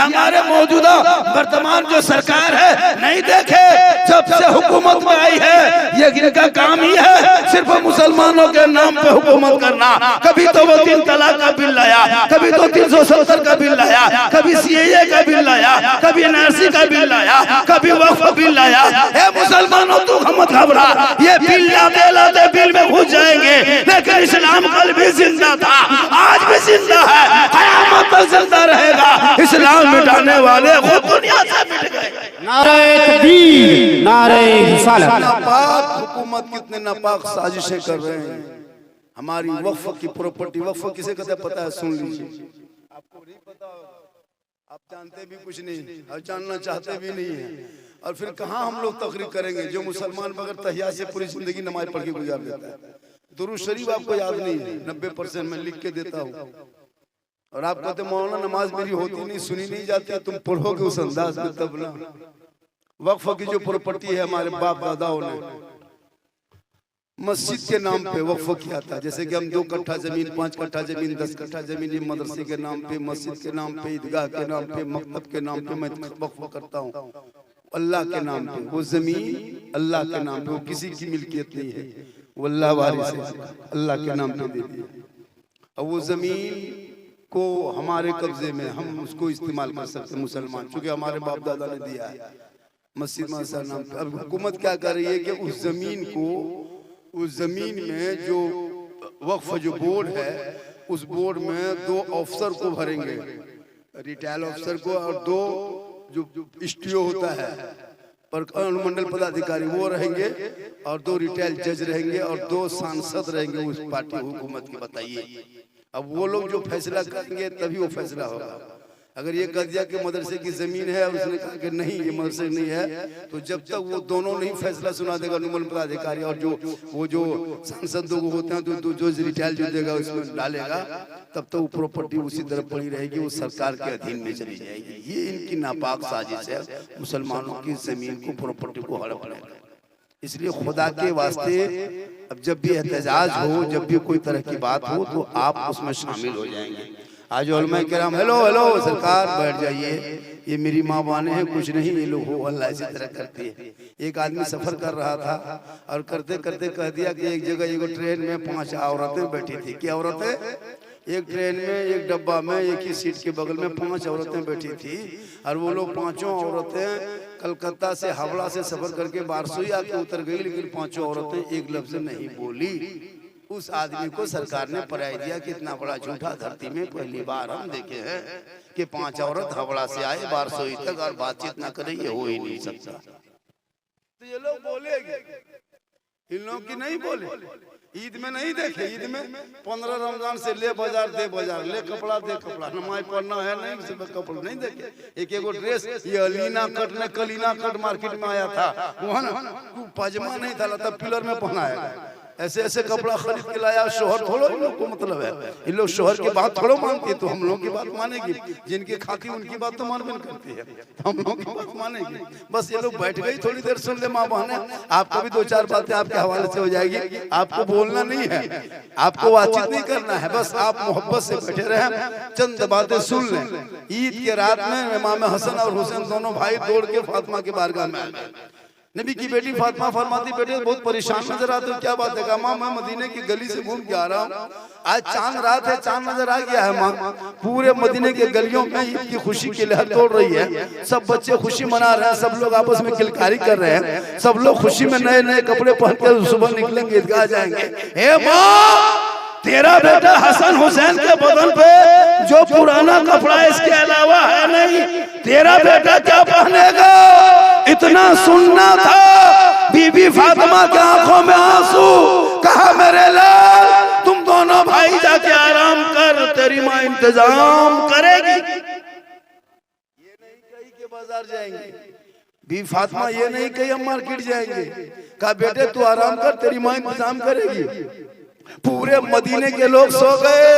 हमारे मौजूदा वर्तमान जो सरकार है नहीं देखे, जब से हुकूमत में आई है ये इनका काम ही है सिर्फ मुसलमानों के नाम पे हुकूमत करना। कभी तो वो 3 तलाक का बिल लाया, कभी तो 370 का बिल लाया, कभी सीएए का बिल लाया, कभी एनआरसी का बिल लाया, कभी वक्फ बिल लाया। ए मुसलमानों तू मत घबरा, ये बिल लाते लाते बिल में घुस जाएंगे, लेकिन इस्लाम कल भी जिंदा था, आज भी जिंदा है, क़यामत तक जिंदा रहेगा। इस्लाम मिटाने वाले खुद दुनिया से मिट गए। नारे तकबीर, नारे रिसालत। नापाक हुकूमत कितने नापाक साजिशें कर रहे हैं। हमारी वक्फ की प्रॉपर्टी, वक्फ किसे कहते पता है? सुन लीजिए, आपको नहीं पता, आप जानते भी कुछ नहीं और जानना चाहते भी नहीं है। और फिर कहाँ हम लोग तकरीर करेंगे जो मुसलमान बगैर तहिया से पूरी जिंदगी नमाज पढ़ के गुजार देता है। दुरूद शरीफ आपको याद नहीं है, 90% मैं लिख के देता हूँ। और आप कहते मौलाना नमाज मेरी होती नहीं, सुनी नहीं जाती, तुम पढ़ोगे उस अंदाज में तब ना। वक्फ की जो प्रॉपर्टी है हमारे बाप दादाओं ने मस्जिद के नाम पे वक्फ किया था। जैसे कि हम 2 कट्ठा जमीन, 5 कट्ठा जमीन, 10 कट्ठा जमीन मदरसे के नाम पे, मस्जिद के नाम पे, ईदगाह के नाम पे, मकतब के नाम पे मैं वक्फ करता हूँ अल्लाह के नाम पे। वो जमीन अल्लाह के नाम पे, वो किसी की मिल्कियत नहीं है, वो अल्लाह वारिस है, अल्लाह के नाम पे दे दिया। और वो जमीन को हमारे कब्जे में, हम उसको इस्तेमाल कर सकते मुसलमान, चूंकि हमारे बाप दादा ने दिया है मस्जिद मदरसा नाम पे। अब हुकूमत क्या कर रही है कि उस जमीन को, उस जमीन में जो वक्फ जो बोर्ड है, उस बोर्ड में 2 अफसर को भरेंगे, रिटेल अफसर को, और 2 जो स्टीओ होता है पर अनुमंडल पदाधिकारी वो रहेंगे, और 2 रिटेल जज रहेंगे, और 2 सांसद रहेंगे उस पार्टी हुकूमत के। बताइए, अब वो लोग जो फैसला करेंगे तभी वो फैसला होगा। अगर ये कह दिया कि मदरसे की जमीन है, उसने कहा कि नहीं ये मदरसे नहीं है, तो जब तक वो दोनों नहीं फैसला सुना देगा अनुमंडल पदाधिकारी और जो सांसद लोग होते हैं, तो जो रिटेल जो देगा उसमें डालेगा, तब तक वो प्रॉपर्टी उसी तरह पड़ी रहेगी, वो सरकार के अधीन में चली जाएगी। ये इनकी नापाक साजिश है, मुसलमानों की जमीन को, प्रॉपर्टी को हड़पने का। इसलिए खुदा के वास्ते अब जब भी एहतजाज हो, जब भी कोई तरह की बात हो, तो आप उसमें शामिल हो जाएंगे। आज उलमा किराम हेलो हेलो सरकार बैठ जाइए, ये मेरी माँ बाने हैं, कुछ नहीं, ये लोग हो अल्लाह इसी तरह करती है। एक आदमी सफर कर रहा था और करते करते कह दिया कि एक जगह एक ट्रेन में 5 औरतें बैठी थी। क्या औरतें? एक ट्रेन में, एक डब्बा में, एक ही सीट के बगल में 5 औरतें बैठी थी, और वो लोग 5 औरतें कलकत्ता से, हावड़ा से सफर करके बारसोई आके उतर गई, लेकिन 5 औरतें एक लफ्ज नहीं बोली। उस आदमी को सरकार ने पराई दिया कि इतना बड़ा झूठा धरती में पहली बार हम देखे हैं कि 5 औरत हावड़ा से आए बारसोई तक और बातचीत ना करे, ये हो ही नहीं सकता। तो ये लोग बोलेंगे, इन लोग की नहीं बोले। ईद में नहीं देखे, ईद में 15 रमजान से ले बाजार दे बाजार, ले कपड़ा दे कपड़ा, नमाज पढ़ना है नहीं, सिर्फ कपड़ा नहीं देखे। एक ड्रेस, ये अलीना कट ने कलीना कट मार्केट में आया था, वहाँ पजामा नहीं था, तब पिलर में पहनाया। ऐसे ऐसे कपड़ा खरीद के लाया। शोहर थोड़ो इन लोग को मतलब है, इन लोग शोहर की बात थोड़ो मानती है, तो हम लोग की बात मानेगी, जिनकी खाती उनकी बात तो मानबे करती है, तो हम लोग की बात मानेगी। बस ये लोग बैठ गई, थोड़ी देर सुन ले माँ बहने, आपको भी 2-4 बातें आपके हवाले से हो जाएगी। आपको बोलना नहीं है, आपको बातचीत नहीं करना है, बस आप मोहब्बत से बैठे रहे, चंद बातें सुन लें। ईद के रात में इमाम हसन और हुसैन दोनों भाई दौड़ के फातिमा के बारगाह में आ गए। नबी की बेटी फातिमा फरमाती, बेटे बहुत परेशान नजर आते हो, क्या बात है? कहा माँ मैं मदीने की गली से घूम के आ रहा हूँ, आज चांद रात है, चांद नजर आ गया है माँ, पूरे मदीने के गलियों में ईद की खुशी की लहर तोड़ रही है, सब बच्चे खुशी मना रहे हैं, सब लोग आपस में किलकारी कर रहे हैं, सब लोग खुशी में नए नए कपड़े पहन कर सुबह निकलेंगे, ईदगाह जाएंगे। हे माँ, तेरा बेटा हसन हुसैन के बदन पे जो पुराना कपड़ा इसके अलावा है नहीं, तेरा बेटा क्या पहनेगा? इतना सुनना था। बीबी फातिमा की आंखों में आंसू, कहा मेरे लाल तुम दोनों भाई जाके आराम कर, तेरी माँ इंतजाम करेगी। ये नहीं कही कि बाजार जाएंगे, बीबी फातिमा ये नहीं कही हम मार्केट जाएंगे, कहा बेटे तू आराम कर, तेरी माँ इंतजाम करेगी। पूरे मदीने के लोग सो गए,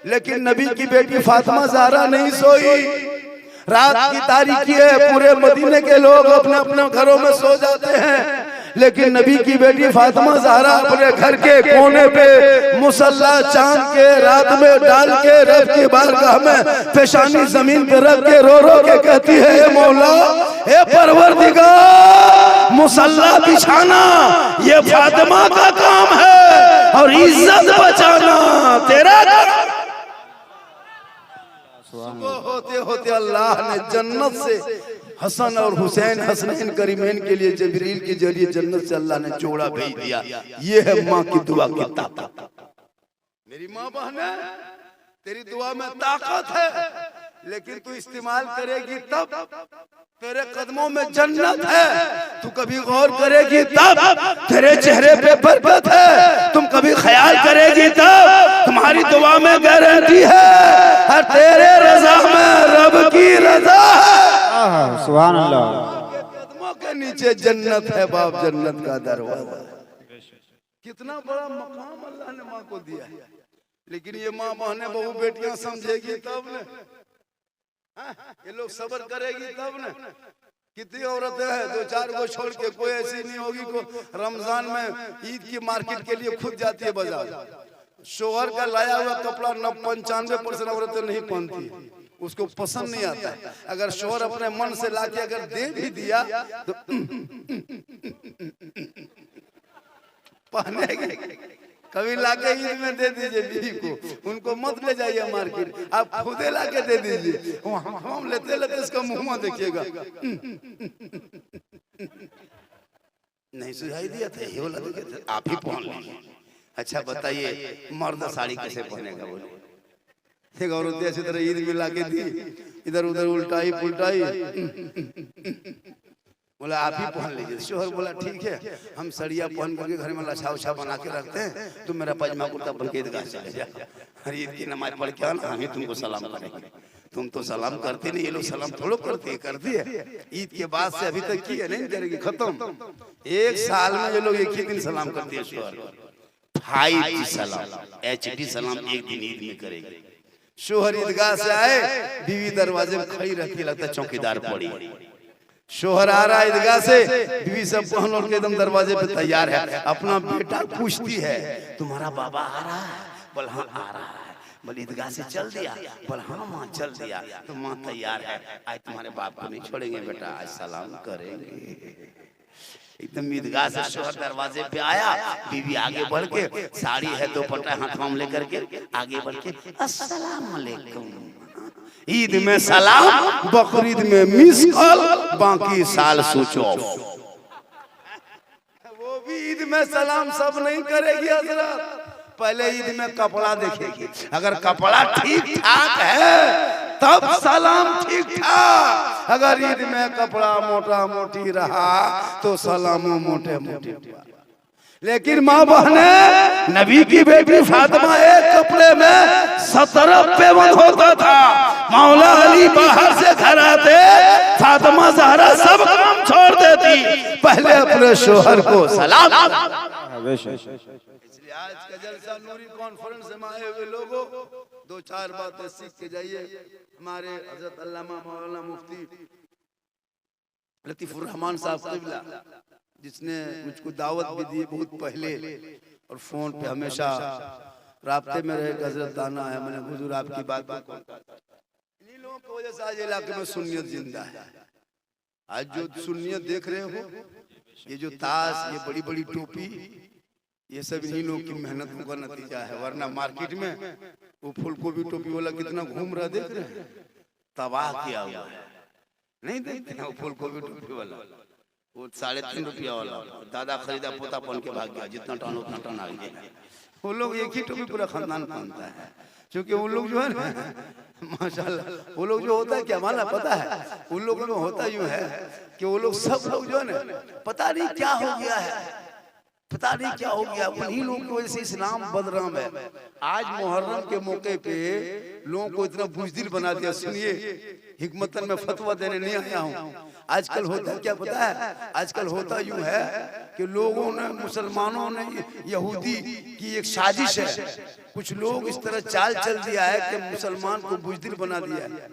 लेकिन नबी की बेटी फातिमा ज़हरा नहीं सोई। रात की तारीकी है, पूरे मदीने के लोग अपने अपने घरों में सो जाते हैं, लेकिन नबी की बेटी फातिमा ज़हरा अपने घर के कोने पे मुसल्ला चांद के रात में डाल के रब की बारगाह में पेशानी जमीन पे रख के रो रो के कहती है, हे मौला, हे परवरदिगार, मुसल्ला बिछाना ये फातिमा का काम है और इज्जत बचाना तेरा काम। सुबह होते होते अल्लाह ने जन्नत से हसन और हुसैन हसनैन करीमैन के लिए जिब्रील के जरिए जन्नत से अल्लाह ने जोड़ा भेज दिया। ये है माँ की दुआ की ताकत। मेरी माँ बहन, तेरी दुआ में ताकत है, लेकिन तू इस्तेमाल करेगी तब तेरे कदमों में जन्नत है। तू कभी गौर करेगी तब तेरे चेहरे पे बरकत है। तुम कभी ख्याल करेगी तब तुम्हारी दुआ में गारंटी है। और तेरे रजा में रब की रजा है। सुभान अल्लाह। कदमों के नीचे जन्नत है बाप, जन्नत का दरवाजा। कितना बड़ा मकाम अल्लाह ने माँ को दिया है। लेकिन ये माँ बहनें बहू बेटियां समझेगी तब न, ये लोग सब्र करेगी तब न। कितनी औरतें हैं दो चार को छोड़ के, कोई ऐसी नहीं होगी को रमजान में ईद की मार्केट के लिए खुद जाती है बाजार। शोहर का लाया हुआ कपड़ा 95% औरतें नहीं पहनती, उसको पसंद नहीं आता है। अगर शोहर अपने मन से लाके अगर दे भी दिया तो पहनेगी। कभी लाके ईद में दे दीजिए बीवी को, उनको मत ले जाइए मार्केट, आप खुदे लाके दे दीजिए। हम लेते लेते इसका मुंह देखिएगा। नहीं सुझाई दिया था ये वाला, आप ही पहन लीजिए। अच्छा बताइए मर्द साड़ी कैसे पहनेगा? बोले एक औरत ऐसी तरह ईद में लाके दी, इधर उधर उल्टाई पुल्टाई, बोला आप ही पहन लीजिए। शोहर बोला ठीक है, हम सड़िया पहन करके घर में लछा उछा बना के रखते हैं, तुम मेरा पजामा कुर्ता पहन के ईदगाह चले जाओ, हर ईद की नमाज पढ़ के आना, हम ही तुमको सलाम करेंगे। तुम तो सलाम करते नहीं, ये लोग सलाम थोड़ो करती है। ईद के बाद से अभी तक की है नहीं करेगी, खत्म। एक साल में ये लोग एक ही दिन सलाम करते हैं। शोहर 5 सलाम, HD सलाम एक दिन ईद में करेगी। शोहर ईदगाह से आए, बीवी दरवाजे में खड़ी रहती है, लगता है चौकीदार पड़ी। शोहर आ रहा है ईदगाह से, बीवी सब पहन और के एकदम दरवाजे पे तैयार है। अपना बेटा पूछती है तुम्हारा बाबा आ रहा है? बोल हाँ आ रहा है। बोल ईदगाह से चल दिया? बोल हाँ माँ चल दिया। तो माँ तैयार है, आज तुम्हारे बाप को नहीं छोड़ेंगे बेटा, आज सलाम करेंगे। एकदम ईदगाह से शोहर दरवाजे पे आया, बीवी आगे बढ़ के साड़ी है दोपट्टा हाथ में लेकर के आगे बढ़ के अस्सलाम वालेकुम। ईद में सलाम, बकरीद में मिस कॉल, बाकी साल स्विच ऑफ। वो भी ईद में सलाम सब नहीं करेगी हजरत, पहले ईद में कपड़ा देखेगी। अगर कपड़ा ठीक ठाक है तब सलाम ठीक ठाक, अगर ईद में कपड़ा मोटा मोटी रहा तो सलामो मोटे मोटे। लेकिन माँ बहने, नबी की बेटी फातिमा एक कपड़े में 17 पेवंद होता था। मौला अली बाहर से घर आते, फातिमा ज़हरा सब काम छोड़ देती, पहले अपने शोहर को सलाम। इसलिए आज का जलसा नूरी कॉन्फ्रेंस में आए हुए लोगों, 2-4 बातें सीख के जाइए। हमारे हजरत अल्लामा मौलाना मुफ्ती लतीफुर रहमान साहब क़िबला, जिसने मुझको दावत भी दी बहुत पहले, और फोन पे हमेशा राब्ते में रहे, हजरत आना है, मैंने हुजूर आपकी बात इन्हीं लोगों की वजह से आज इलाके में सुन्नियत जिंदा है। आज जो सुन्नियत देख रहे हो, ये जो ताश, ये बड़ी बड़ी टोपी, ये सब इन्हीं लोगों की मेहनतों का नतीजा है। वरना मार्केट में वो फूलगोभी टोपी वाला कितना घूम रहा, देख रहे हैं, तबाह किया हुआ है। नहीं देखते हैं वो फूलगोभी टोपी वाला, वो 3.5 रुपया वाला दादा खरीदा, पोता पहन के भाग गया, जितना टन उतना टन आ गया। वो लोग एक ही टोपी पूरा खानदान पहनता है, क्योंकि वो लोग जो है ना माशाल्लाह, वो लोग जो होता है क्या माना पता है, उन लोगों में होता यूं है कि वो लोग सब लोग जो है ना, पता नहीं क्या हो गया है, पता नहीं क्या हो गया, उन्हीं लोगों की वजह से इस्लाम बदनाम है। आज मुहर्रम के मौके पे लोगों को इतना बुज़दिल बना दिया। सुनिए, हिकमतन में फतवा देने नहीं आया हूँ। आजकल होता क्या पता है, आजकल होता यूं है कि लोगों ने, मुसलमानों ने, यहूदी की एक साजिश है, कुछ लोग इस तरह चाल चल दिया है कि मुसलमान को बुज़दिल बना दिया है।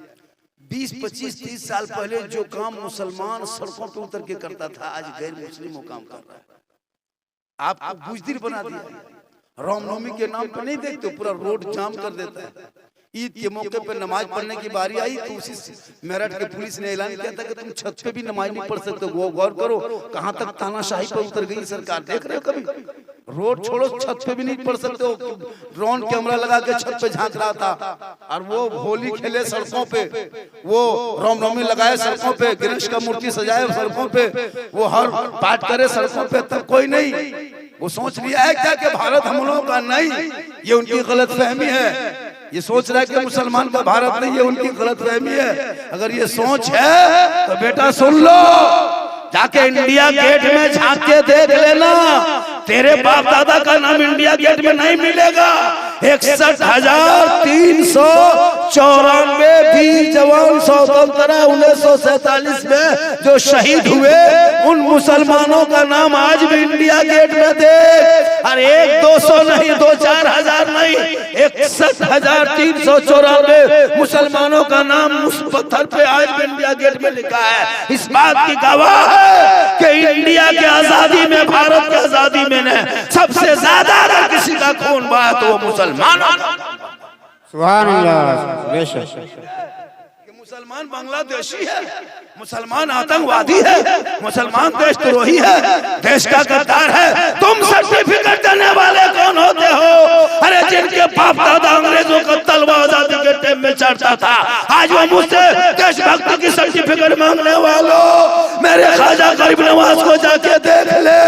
20-25-30 साल पहले जो काम मुसलमान सड़कों पे उतर के करता था, आज गैर मुस्लिम वो काम कर रहा है। आपको बुजदिल बना दिया। रामनवमी के नाम पे नहीं देखते, पूरा रोड जाम कर देता है। ईद के मौके पे नमाज पढ़ने की बारी आई तो उसी मेरठ के पुलिस ने ऐलान किया था कि तुम छत पे भी नमाज नहीं पढ़ सकते। वो गौर करो कहां तक तानाशाही पर उतर गई सरकार। देख रहे हो कभी? रोड छोड़ो, छत पे भी नहीं पढ़ सकते हो। ड्रोन कैमरा लगा के छत पे झांक रहा था और वो होली खेले सड़कों पे, वो रामनवमी लगाए सड़कों पे, गणेश का मूर्ति सजाए सड़कों पे, वो हर पाठ करे सड़कों पे, तब कोई नहीं। वो सोच लिया है क्या कि भारत हम लोगों का? नहीं, ये उनकी गलतफहमी है। ये सोच रहा है कि मुसलमान का भारत नहीं, ये उनकी गलतफहमी है। अगर ये सोच है तो बेटा सुन लो, जाके इंडिया गेट में झांक के देख लेना, तेरे बाप दादा का नाम इंडिया गेट में नहीं मिलेगा। 61,394 वीर जवान स्वतंत्रता 1947 में जो शहीद हुए, उन मुसलमानों का नाम आज भी इंडिया गेट में दे। अरे 1-200 नहीं, 2-4 हजार नहीं, 61,394 मुसलमानों का नाम उस पत्थर पे आज भी इंडिया गेट में लिखा है। इस बात की गवाह है कि इंडिया की आजादी में, भारत की आजादी में सबसे ज्यादा अगर किसी का खून बहा तो वो मुसलमान। सुभान अल्लाह। बेशक मुसलमान बांग्लादेशी है, मुसलमान आतंकवादी है, मुसलमान देशद्रोही है, देश का गद्दार है। तुम सर्टिफिकेट देने वाले कौन होते हो? अरे जिनके बाप दादा अंग्रेजों का तलवार आजादी के टाइम में चढ़ता था, आज वो मुझसे देशभक्ति की सर्टिफिकेट मांगने वालों, मेरे ख्वाजा गरीब नवाज को जाके देख ले,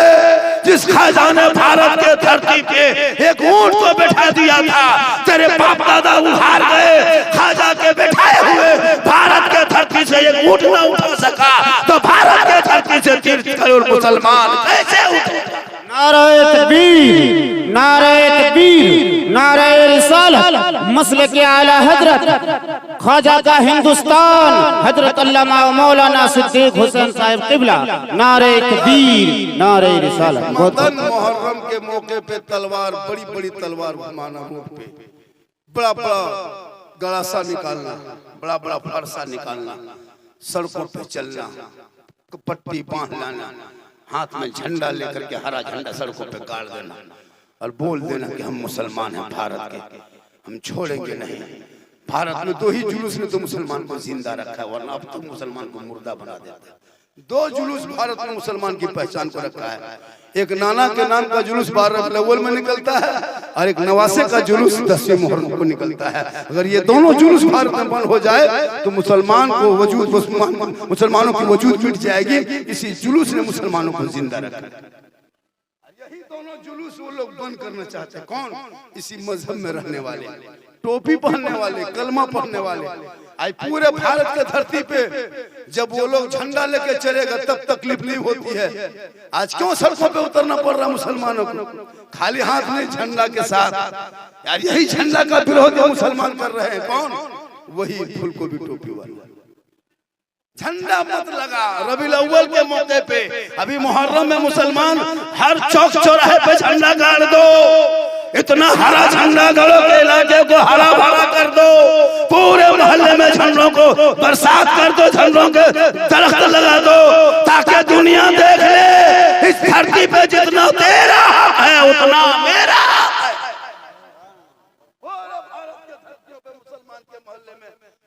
जिस ख्वाजा ने भारत के धरती पे एक ऊंट को बैठा दिया था। तेरे बाप दादा उहार गए, ख्वाजा के बैठाए हुए भारत के धरती से एक ऊंट न उठा सका, तो भारत के धरती से 30 करोड़ मुसलमान कैसे उठे? नारे तकबीर, नारे तकबीर, नारे रिसालत, मसले के आला हजरत ख्वाजा का हिंदुस्तान हजरत अल्लामा मौलाना सिद्दीक हुसैन साहिब किबला। नारे तकबीर, नारे रिसालत। मुहर्रम के मौके पे तलवार, बड़ी बड़ी तलवार घुमाना, रोड पे बड़ा बड़ा गड़ासा निकालना, बड़ा बड़ा फरसा निकालना, सड़कों पे चलना, पट्टी बांध लाना, हाथ में झंडा लेकर के हरा झंडा सड़कों पे गाड़ देना और बोल देना कि हम मुसलमान हैं भारत के, हम छोड़ेंगे नहीं। भारत में 2 ही जुलूस ने तो मुसलमान को जिंदा रखा है, वरना अब तो मुसलमान को मुर्दा बना देते हैं। 2 जुलूस भारत में मुसलमान की पहचान को रखा है। एक नाना के नाम का जुलूस 12 रबीउल अव्वल में निकलता है और एक नवासे का जुलूस 10वीं मुहर्रम को निकलता है। अगर ये दोनों जुलूस भारत में बंद हो जाए तो मुसलमानों की वजूद मिट जाएगी। इसी जुलूस ने मुसलमानों को जिंदा रखा। यही दोनों जुलूस वो लोग बंद करना चाहते हैं। कौन? इसी मजहब में रहने वाले, टोपी पहनने वाले, कलमा पढ़ने वाले। आज पूरे भारत के धरती पे जब वो लोग झंडा लेके चलेगा तब तकलीफ नहीं होती है। आज क्यों सड़कों पे उतरना पड़ रहा मुसलमानों को? खाली हाथ नहीं, झंडा के साथ। यार यही झंडा का विरोध मुसलमान कर रहे हैं। कौन? वही फूलगोभी टोपी वाले। झंडा मत लगा रबीउल अव्वल के मौके पे। अभी मुहर्रम में मुसलमान हर चौक चौराहे पे झंडा गाड़ दो, इतना हरा झंडा गाड़ो के इलाके को हरा भरा कर दो, पूरे मोहल्ले में झंडों को बरसात कर दो, झंडों के दरख्त लगा दो, ताकि दुनिया देख ले इस धरती पे जितना तेरा है उतना मेरा है।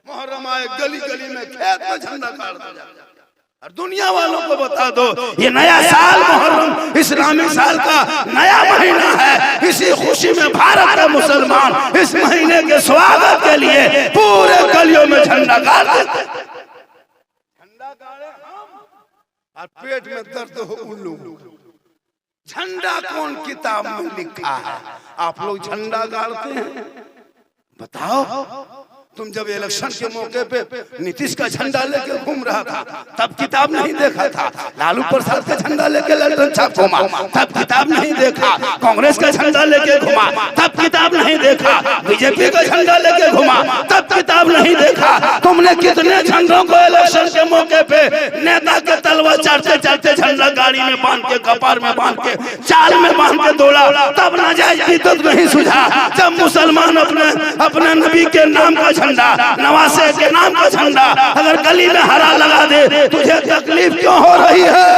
मुहर्रम आए, गली गली में, खेत में झंडा गाड़ दो और दुनिया वालों को बता दो ये नया साल मुहर्रम इस्लामी साल का नया महीना है। इसी खुशी में भारत का मुसलमान इस महीने के स्वागत के लिए पूरे गलियों में झंडा गाड़ देते। झंडा गाड़े हम और पेट में दर्द हो उन लोगों को। झंडा कौन किताब में लिखा है? आप लोग झंडा गाड़ते हैं? बताओ। तुम जब इलेक्शन के मौके पे नीतीश का झंडा लेके घूम रहा था तब किताब नहीं देखा था। लालू प्रसाद का झंडा लेके लल्टन छाप घूमा तब किताब नहीं देखा। कांग्रेस का झंडा लेके घूमा तब किताब नहीं देखा। बीजेपी का झंडा लेके घूमा तब किताब नहीं देखा। तुमने कितने झंडों को इलेक्शन के मौके पे नेता के तलवार चढ़ते चढ़ते झंडा गाड़ी में बांध के, कपार में बांध के, चाल में बांध के दौड़ा, तब नाजायज इज्जत नहीं सुझा। जब मुसलमान अपने नबी के नाम का झंडा, नवासे के नाम का झंडा अगर गली में हरा लगा दे तुझे तकलीफ क्यों हो रही है?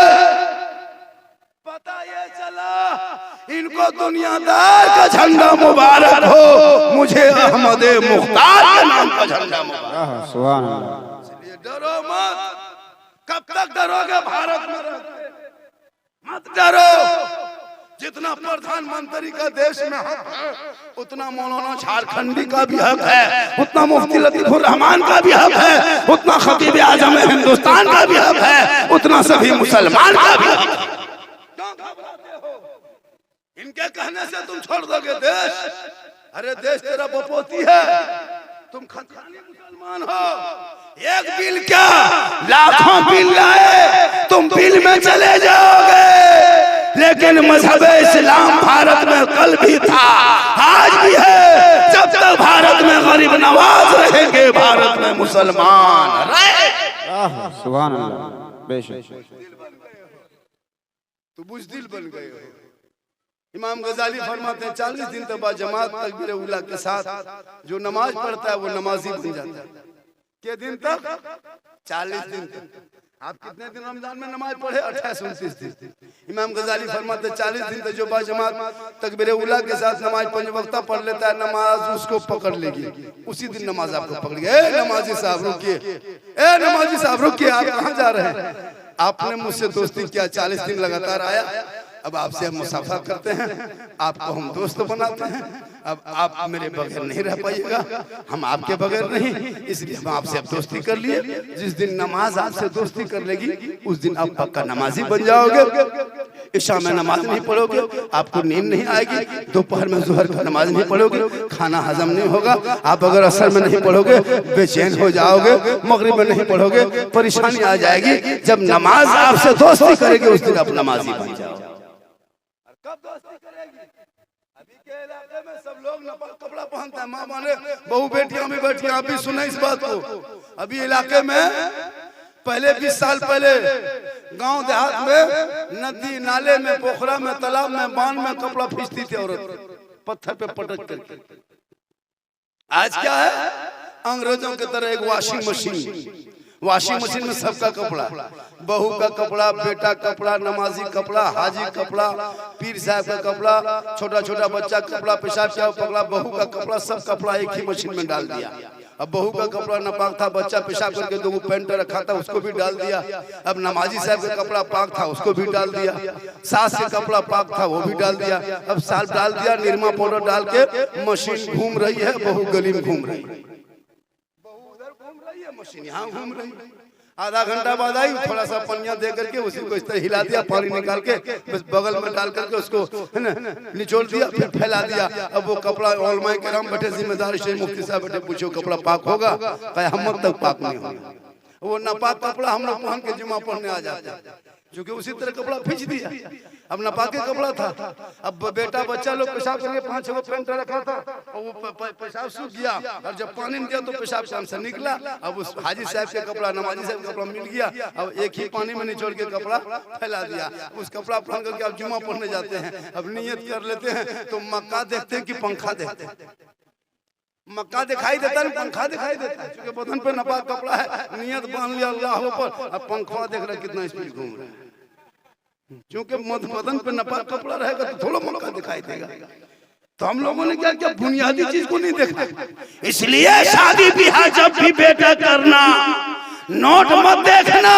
पता ये चला इनको दुनियादार का झंडा मुबारक हो, मुझे अहमद मुख्तार के नाम का झंडा मुबारक। सुभान अल्लाह। इसलिए डरो मत। कब तक डरोगे भारत में रहते? मत डरो। जितना प्रधानमंत्री का देश में हक है उतना मौलाना झारखंडी का भी हक है, उतना मुफ्ती लतीफुर रहमान का भी हक है, उतना खतीब आजम हिंदुस्तान का भी हक है, उतना सभी मुसलमान का भी हक है। क्यों घबराते हो? इनके कहने से तुम छोड़ दोगे देश? अरे देश तेरा बपोती है, तुम खतरानी मुसलमान हो। एक बिल क्या लाखों बिल लाए तुम बिल में चले जाओगे, लेकिन मजहब इस्लाम भारत में कल भी था, आज भी है। जब तक भारत में गरीब नवाज रहेंगे भारत में मुसलमान रहे। सुभान अल्लाह। बेशक तो बुज़दिल बन गए हो। इमाम गजाली फरमाते हैं 40 दिन तक जमात तकबीर उला के साथ जो नमाज पढ़ता है वो नमाजी बन जाता है। के दिन तक? 40 दिन तक। आप कितने दिन रमजान में नमाज पढ़े? 28-29 दिन। इमाम गजाली फरमाते हैं 40 दिन तक जो बाजमात तकबीर उला के साथ नमाज 5 वक्ता पढ़ लेता है, नमाज उसको पकड़ लेगी, उसी दिन नमाज आपको पकड़ गया। नमाजी साहब रुकिए, नमाजी साहब रुकिए, आप कहाँ जा रहे हैं? आपने मुझसे दोस्ती किया, 40 दिन लगातार आया, अब आपसे हम मुसाफा करते हैं, आपको हम दोस्त बनाते हैं, अब आप मेरे बगैर नहीं रह पाइएगा, हम आपके बगैर नहीं, इसलिए हम आपसे अब दोस्ती कर लिए। जिस दिन नमाज आपसे दोस्ती कर लेगी उस दिन आप पक्का नमाजी बन जाओगे। इशा में नमाज नहीं पढ़ोगे, आपको नींद नहीं आएगी, दोपहर में जोहर का नमाज नहीं पढ़ोगे, खाना हजम नहीं होगा, आप अगर असर में नहीं पढ़ोगे बेचैन हो जाओगे, मगरिब में नहीं पढ़ोगे परेशानी आ जाएगी। जब नमाज आपसे दोस्ती करेगी उस दिन आप नमाजी बन जाओगे। कब दोस्ती करेगी? अभी के इलाके में सब लोग नकल कपड़ा पहनता है, माँ माने बहू बेटियां भी बैठी, आप भी सुने इस बात को। अभी इलाके में पहले 20 साल पहले गांव देहात में नदी नाले में पोखरा में तालाब में बांध में कपड़ा खींचती थी औरत पत्थर पे पटक करके। आज क्या है? अंग्रेजों की तरह एक वॉशिंग मशीन में सबका कपड़ा, बहू का कपड़ा, बेटा कपड़ा, नमाजी कपड़ा, हाजी कपड़ा, पीर साहब का कपड़ा, छोटा छोटा बच्चा कपड़ा, पेशाब किया कपड़ा, बहू का कपड़ा, सब कपड़ा एक ही मशीन में डाल दिया। अब बहू का कपड़ा नापाक था, बच्चा पेशाब करके 2 पैंट रखा था उसको भी डाल दिया। अब नमाजी साहब का कपड़ा पाक था उसको भी डाल दिया, सास का कपड़ा पाक था वो भी डाल दिया। अब साल डाल दिया, निरमा पाउडर डाल के मशीन घूम रही है, बहू गली में घूम रही है, मशीन यहाँ घूम रही। आधा घंटा बाद आई, थोड़ा सा पनिया दे करके उसी को इस तरह हिला दिया, पानी निकाल के बस बगल में डाल करके उसको है ना निचोड़ दिया, फिर फैला दिया। अब वो कपड़ा ओलमाए कराम बैठे जिम्मेदार शेख मुफ्ती साहब बैठे, पूछो कपड़ा पाक होगा? कहे हम तक पाक नहीं होगा। वो नापाक कपड़ा हम लोग पहन के जुमा पढ़ने आ जाते हैं, क्योंकि उसी तरह कपड़ा खींच दिया। अब नापाक कपड़ा था, अब बेटा बच्चा लोग पेशाब करके 5-6 पैंट रखा था और वो पेशाब सूख गया, और जब पानी में दिया तो पेशाब शाम से निकला। अब उस हाजी साहब के कपड़ा, नमाजी साहब का कपड़ा मिल गया, अब एक ही पानी में निचोड़ के कपड़ा फैला दिया। उस कपड़ा पहन करके आप जुमा पढ़ने जाते हैं। अब नियत कर लेते हैं तो मक्का देखते हैं कि पंखा देखते हैं? मक्का दिखाई देता है, पंखा दिखाई देता है, क्योंकि बदन पे नापाक कपड़ा है। नियत बांध लिया अल्लाह ऊपर, अब पंखा देख रहा है कितना स्पीड घूम रहा है, क्योंकि बदन पे नापाक कपड़ा रहेगा तो थोड़ा मक्का दिखाई देगा। तो हम लोगों ने क्या क्या बुनियादी चीज को नहीं देखा। इसलिए शादी ब्याह जब भी बेटा करना, नोट मत देखना।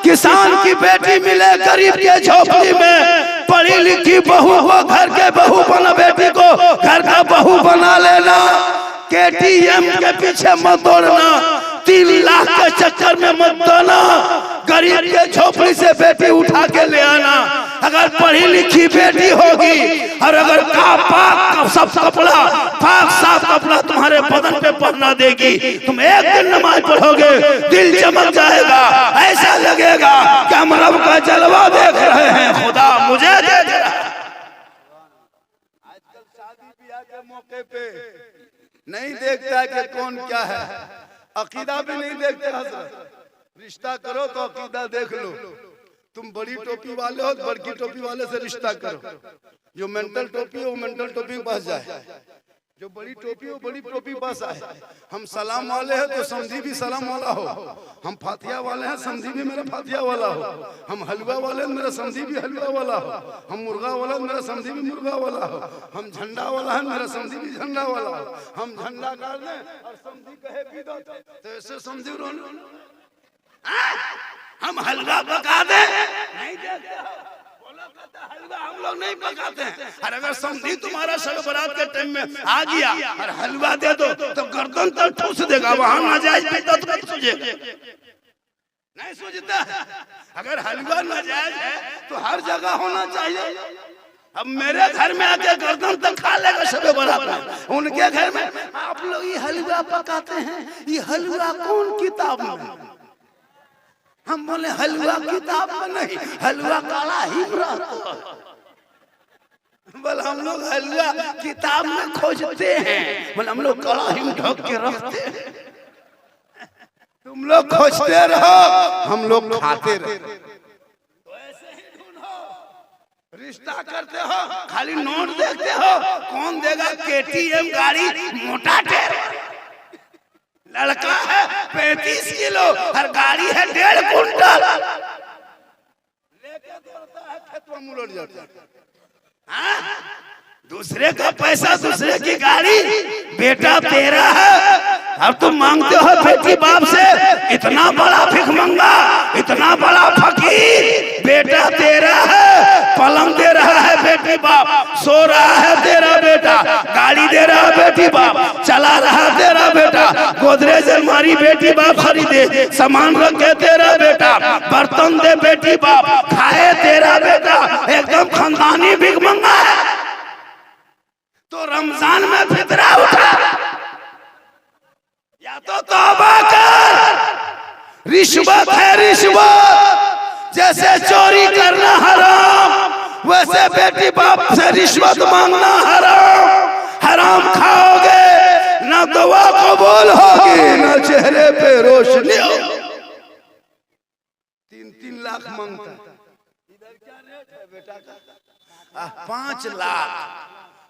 किसान की बेटी मिले गरीब के झोपड़ी में, पढ़ी लिखी बहू को घर के बहू बना, बेटी को घर का बहू बना लेना। KTM के पीछे मत दौड़ना, 3 लाख के चक्कर में मत दौड़ना। गरीब के झोपड़ी से बेटी उठा के ले आना। अगर पढ़ी लिखी बेटी होगी और अगर पाक सब कपड़ा, पाक साफ कपड़ा तुम्हारे बदन पे पहना देगी, तुम एक दिन नमाज पढ़ोगे दिल चमक जाएगा, ऐसा लगेगा कि हम रब का जलवा देख रहे हैं, खुदा मुझे देख रहा है। आजकल शादी ब्याह के मौके पे नहीं देखता है कि कौन क्या है, अकीदा भी नहीं देखते। हजरत रिश्ता करो तो अकीदा देख लो। तुम बड़ी टोपी वाले हो तो बड़की टोपी वाले से रिश्ता करो, जो मेंटल टोपी है वो मेंटल टोपी के पास जाए। जो बड़ी टोपी हो बड़ी टोपी बस आए। हम सलाम वाले हैं तो समझी भी सलाम वाला हो, हम फातिया वाले हैं समझी भी मेरा फातिया वाला हो, हम हलवा वाले हैं मेरा समझी भी हलवा वाला हो, हम मुर्गा वाला मेरा समझी भी मुर्गा वाला हो, हम झंडा वाला है मेरा समझी भी झंडा वाला हो, हम झंडा गाड़ दें और समझी कहे भी दो तो ऐसे समझी हम हलवा पका दे नहीं देते हो, बोलो कहते हलवा हम लोग नहीं पकाते हैं। और अगर समझी तुम्हारा शब बारात के टाइम में आ गया और हलवा दे दो तो गर्दन तक ठूस देगा, वहां नाजायज पीता तो नहीं सूझेगा, नहीं सूझता। अगर हलवा नाजायज है तो हर जगह होना चाहिए। अब मेरे घर में आके गर्दन तक खा लेगा शब बारात में, उनके घर में आप लोग ये हलवा पकाते हैं, ये हलवा कौन किताब में? हम बोले हलवा किताब में नहीं, हलवा काला ही रहता। बोले हम लोग हलवा किताब में खोजते हैं, बोले हम लोग काला ही ढक के रखते हैं। तुम लोग खोजते रहो हम लोग खाते रहे। तो ऐसे ही ढूंढो, रिश्ता करते हो खाली नोट देखते हो, कौन देगा KTM गाड़ी मोटा टेर, लड़का है 35 किलो और गाड़ी है 1.5 कुंटल, लेके दौड़ता है खेत में मुड़ जाता है। दूसरे का पैसा दूसरे की गाड़ी, बेटा तेरा है अब तुम मांगते हो बेटी बाप से, इतना बड़ा भिखमंगा इतना बड़ा फकीर, बेटा तेरा है पलंग दे रहा है बेटी बाप, सो रहा है तेरा बेटा, गाड़ी दे रहा है बेटी बाप, चला रहा है तेरा बेटा, गोदरेज अलमारी बेटी बाप खरीदे, सामान रखे तेरा बेटा, बर्तन दे बेटी बाप, खाए तेरा बेटा, एकदम खानदानी भिखमंगा है। तो रमजान में फितरा उठा, या तो तौबा कर, रिश्वत है रिश्वत, जैसे चोरी करना हराम वैसे बेटी बाप से रिश्वत मांगना हराम, हराम खाओगे ना दुआ कबूल होगी ना चेहरे पे रोशनी होगी। 3-3 लाख मांगता है। इधर क्या रेट है बेटा का? 5 लाख।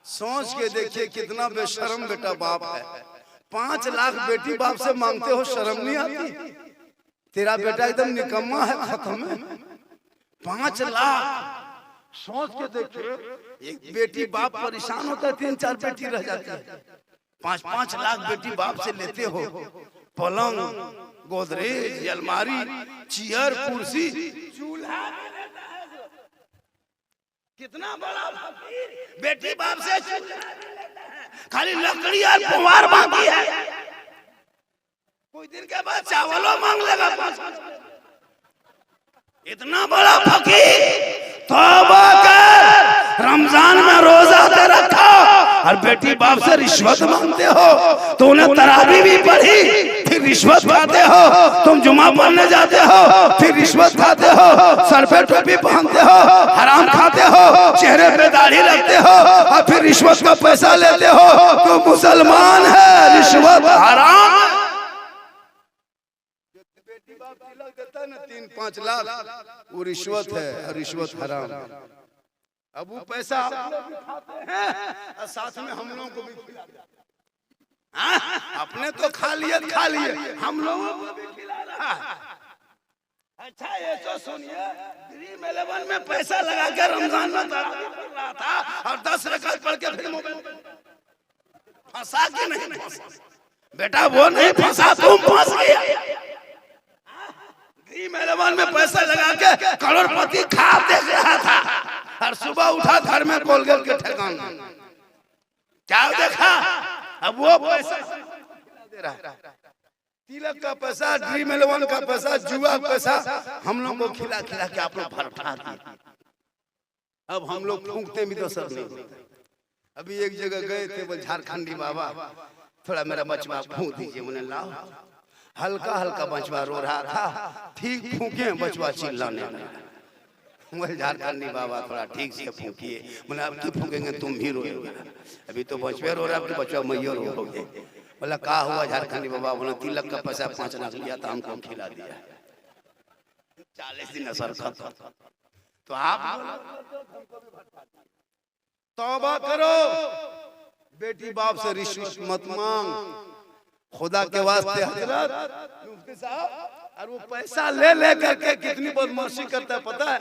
सोच के देखिए कितना बेशर्म बेटा बाप है। 5 लाख बेटी बाप से मांगते हो, शर्म नहीं आती? तेरा बेटा एकदम निकम्मा है, खत्म है। 5 लाख सोच के देखिए, एक बेटी बाप परेशान होता है, 3-4 बेटी रह जाती है। 5-5 लाख बेटी बाप से लेते हो, पलंग गोदरेज अलमारी चेयर कुर्सी चूल्हा, कितना बड़ा फकीर बेटी बाप से खाली लकड़ी और पुआर मांगी है, कुछ दिन के बाद चावलों मांग लेगा 5। इतना बड़ा फकीर, तौबा कर, रमजान में रोजा दे रखा और बेटी बाप से रिश्वत मांगते हो। तो उन्हें तरावी भी पढ़ी फिर रिश्वत खाते हो, तुम जुमा पढ़ने जाते हो फिर रिश्वत खाते हो, सर पे टोपी पहनते हो, हराम खाते हो, चेहरे पे दाढ़ी रखते हो और फिर रिश्वत का पैसा लेते हो। तो मुसलमान है, रिश्वत हराम। बेटी बाप तिलक देता है ना 3-5 लाख, वो रिश्वत है, रिश्वत हराम। अब वो पैसा खाते हैं और साथ में हम लोगों को भी खिलाते हैं। अपने तो खा लिए हम लोगों को भी खिला रहा है। अच्छा ये तो सुनिए, ड्रीम 11 में पैसा लगा के रमजान में तरावी पढ़ रहा था और 10 रकात पढ़ के फिर मोबाइल फंसा के नहीं फंसा बेटा, वो नहीं फंसा, तुम फंस गया। ड्रीम 11 में पैसा लगा के करोड़पति खा देख रहा था और सुबह उठा घर में कोलगेट के ठेकान क्या देखा, अब वो पैसा दे रहा है। तिलक का पैसा, ड्रीम 11 का पैसा, जुआ का पैसा हम लोग को खिला खिला के आप लोग भर भरा दिए। अब हम लोग फूंकते भी तो सर नहीं होते। अभी एक जगह गए थे, वो झारखंडी बाबा, थोड़ा मेरा बचवा फूंक दीजिए, मैंने लाओ। हल्का हल्का बचवा रो रहा था, ठीक फूंके बचवा चिल्लाने लगा। वही झारखंडी बाबा थोड़ा ठीक से फूंकिए, मैंने अब की फूकेंगे तुम भी रोएंगे, अभी तो बचवे रो रहा है, बचवा मैयो रोगे। बोला कहा हुआ झारखंडी बाबा, बोला तिलक का पैसा 5 लाख लिया था, हमको खिला दिया, 40 दिन असर खत्म। तो आप तौबा करो, बेटी बाप से रिश्वत मत मांग, खुदा के वास्ते हजरत मुफ्ती साहब। और वो पैसा ले ले करके कितनी बदमाशी करता है पता है?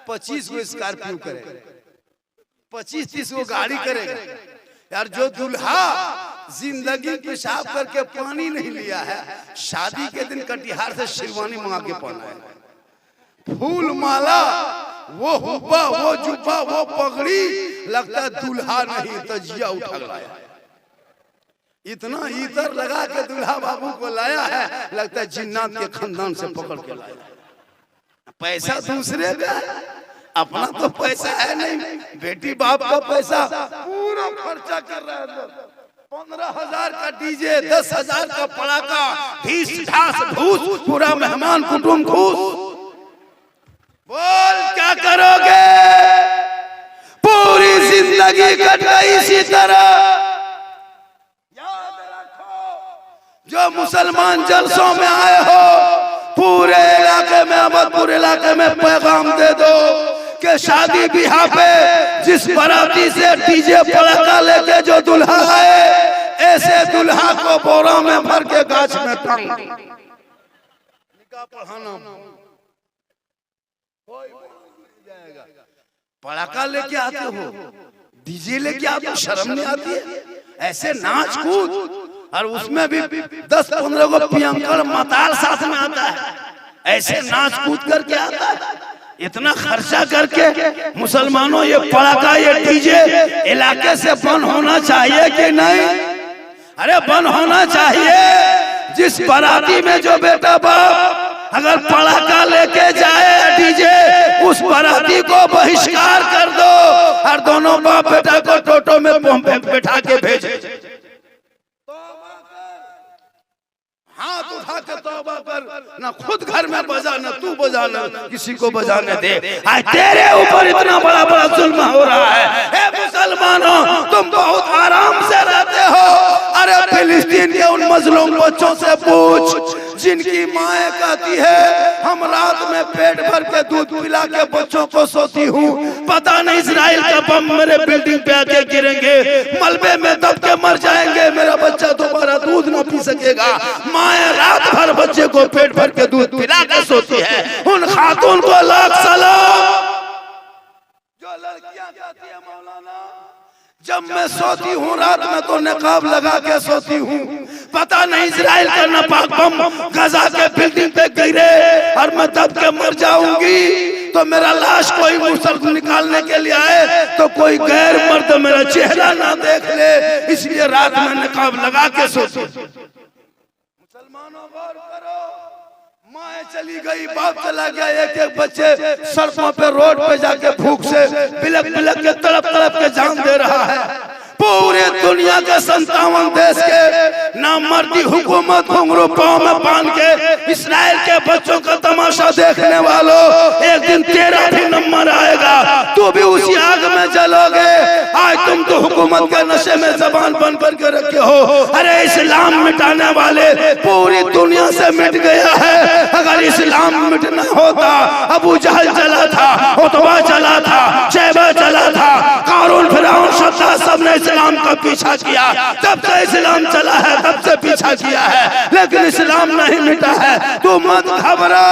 25 को स्कॉर्पियो करेगा, 25-30 को गाड़ी करेगा। यार जो दुल्हा जिंदगी पेशाब करके पानी नहीं लिया है, शादी के दिन कटिहार से शेरवानी मंगा के पहना है, फूल माला, वो हुब्बा, वो जुब्बा, वो पगड़ी, लगता है दुल्हा नहीं तजिया उठा लाया। इतना इतर लगा के दुल्हा बाबू को लाया है, लगता है जिन्नात के खानदान से पकड़ के लाया। पैसा दूसरे का, अपना तो पैसा है नहीं। बेटी बाप का पैसा पूरा खर्चा कर रहा है। 15,000 का डीजे, 10,000 का पड़ाका, भीस ढास भूस, पूरा मेहमान कुटुंब खुश। बोल क्या करोगे? पूरी जिंदगी कट गई इसी तरह। जो मुसलमान जलसों में आए हो, पूरे इलाके में, अहमदपुर इलाके में पैगाम दे दो कि शादी ब्याह पे जिस बाराती से डीजे पड़ाका लेके जो दुल्हा आए, ऐसे दुल्हा को बोरा में भर के गाछ में टांग निकाह पढ़ाना। पड़ाका लेके आते हो, डीजे लेके आते हो, शर्म नहीं आती है? ऐसे नाच कूद, और उसमें भी 10-15 को पियंकर मताल साथ में आता है, ऐसे नाच कूद करके आता है। इतना खर्चा करके मुसलमानों, ये पड़ाका, ये डीजे इलाके से बंद होना चाहिए कि नहीं? अरे बंद होना चाहिए। जिस बाराती में जो बेटा बाप अगर पड़ाका लेके जाए डीजे, उस बाराती को बहिष्कार कर दो और दोनों बाप बेटा को टोटो में बैठा के भेजे। हाथ उठा के तौबा कर, ना खुद घर में बजा, ना तू बजा, ना किसी को बजाने दे। आज तेरे ऊपर इतना बड़ा बड़ा जुल्म हो रहा है। हे मुसलमानों, तुम बहुत आराम से रहते हो। अरे फिलिस्तीन के उन मजलूम बच्चों से पूछ जिनकी माएँ कहती है हम रात में पेट भर के दूध पिला के बच्चों को सोती हूँ, पता नहीं इजराइल का बम मेरे बिल्डिंग पे आके गिरेंगे, मलबे में दब के मर जाएंगे, मेरा बच्चा दोबारा दूध ना पी सकेगा। माएँ रात भर बच्चे को पेट भर के दूध पिला के सोती है। उन खातून को लाख सलाम। जो लड़कियां कहती है मौलाना जब मैं सोती हूँ रात में तो नकाब लगा के सोती हूँ, पता नहीं इजराइल का नापाक बम गजा के बिल्डिंग पे गिरे और मैं दब के मर जाऊंगी, तो मेरा लाश कोई मुसलमान निकालने के लिए आए तो कोई गैर मर्द मेरा चेहरा ना देख ले, इसलिए रात में नकाब लगा के सोती। मुसलमानों गौर करो, माँ चली गई, बाप चला गया, एक एक बच्चे सड़कों पे रोड पे जाके भूख से बिलक बिलक के तड़प तड़प के जान दे रहा है। पूरे दुनिया के 57 देश के नामर्दी हुकूमत घुंघरू पांव में बांध के इस्राइल के बच्चों का तमाशा देखने वालों, एक दिन तेरा भी नंबर आएगा, तू भी उसी आग में जलोगे। आज तुम तो हुकूमत के नशे में जबान बंद करके रखे हो। अरे इस्लाम मिटाने वाले पूरी दुनिया से मिट गया है। अगर इस्लाम मिटना होता, अबू जहल चला था, उतबा चला था, शैबा चला था, कारून फिरौन शद्दाद सबने इस्लाम का पीछा किया, तब से इस्लाम चला है, तब से पीछा किया है, लेकिन इस्लाम नहीं मिटा है। तू मत घबरा,